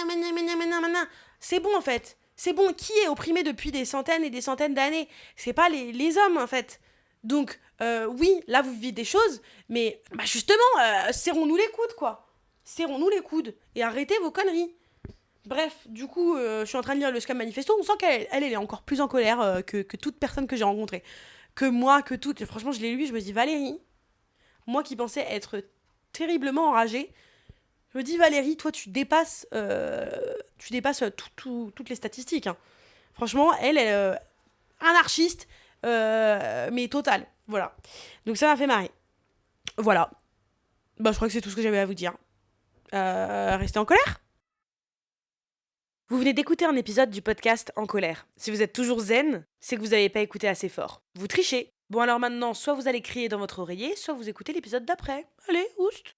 c'est bon, en fait. C'est bon. Qui est opprimé depuis des centaines et des centaines d'années? C'est pas les hommes, en fait. Donc, oui, là, vous vivez des choses, mais bah, justement, serrons-nous les coudes, quoi. Serrons-nous les coudes et arrêtez vos conneries. Bref, du coup, je suis en train de lire le Scam Manifesto. On sent qu'elle est encore plus en colère que toute personne que j'ai rencontrée. Que moi, que toute. Franchement, je l'ai lu, je me dis, Valérie, moi qui pensais être terriblement enragée, je me dis, Valérie, toi, tu dépasses toutes les statistiques. Hein. Franchement, elle est anarchiste, mais total. Voilà. Donc ça m'a fait marrer. Voilà. Bah, je crois que c'est tout ce que j'avais à vous dire. Restez en colère. Vous venez d'écouter un épisode du podcast En colère. Si vous êtes toujours zen, c'est que vous n'avez pas écouté assez fort. Vous trichez. Bon alors maintenant, soit vous allez crier dans votre oreiller, soit vous écoutez l'épisode d'après. Allez, oust.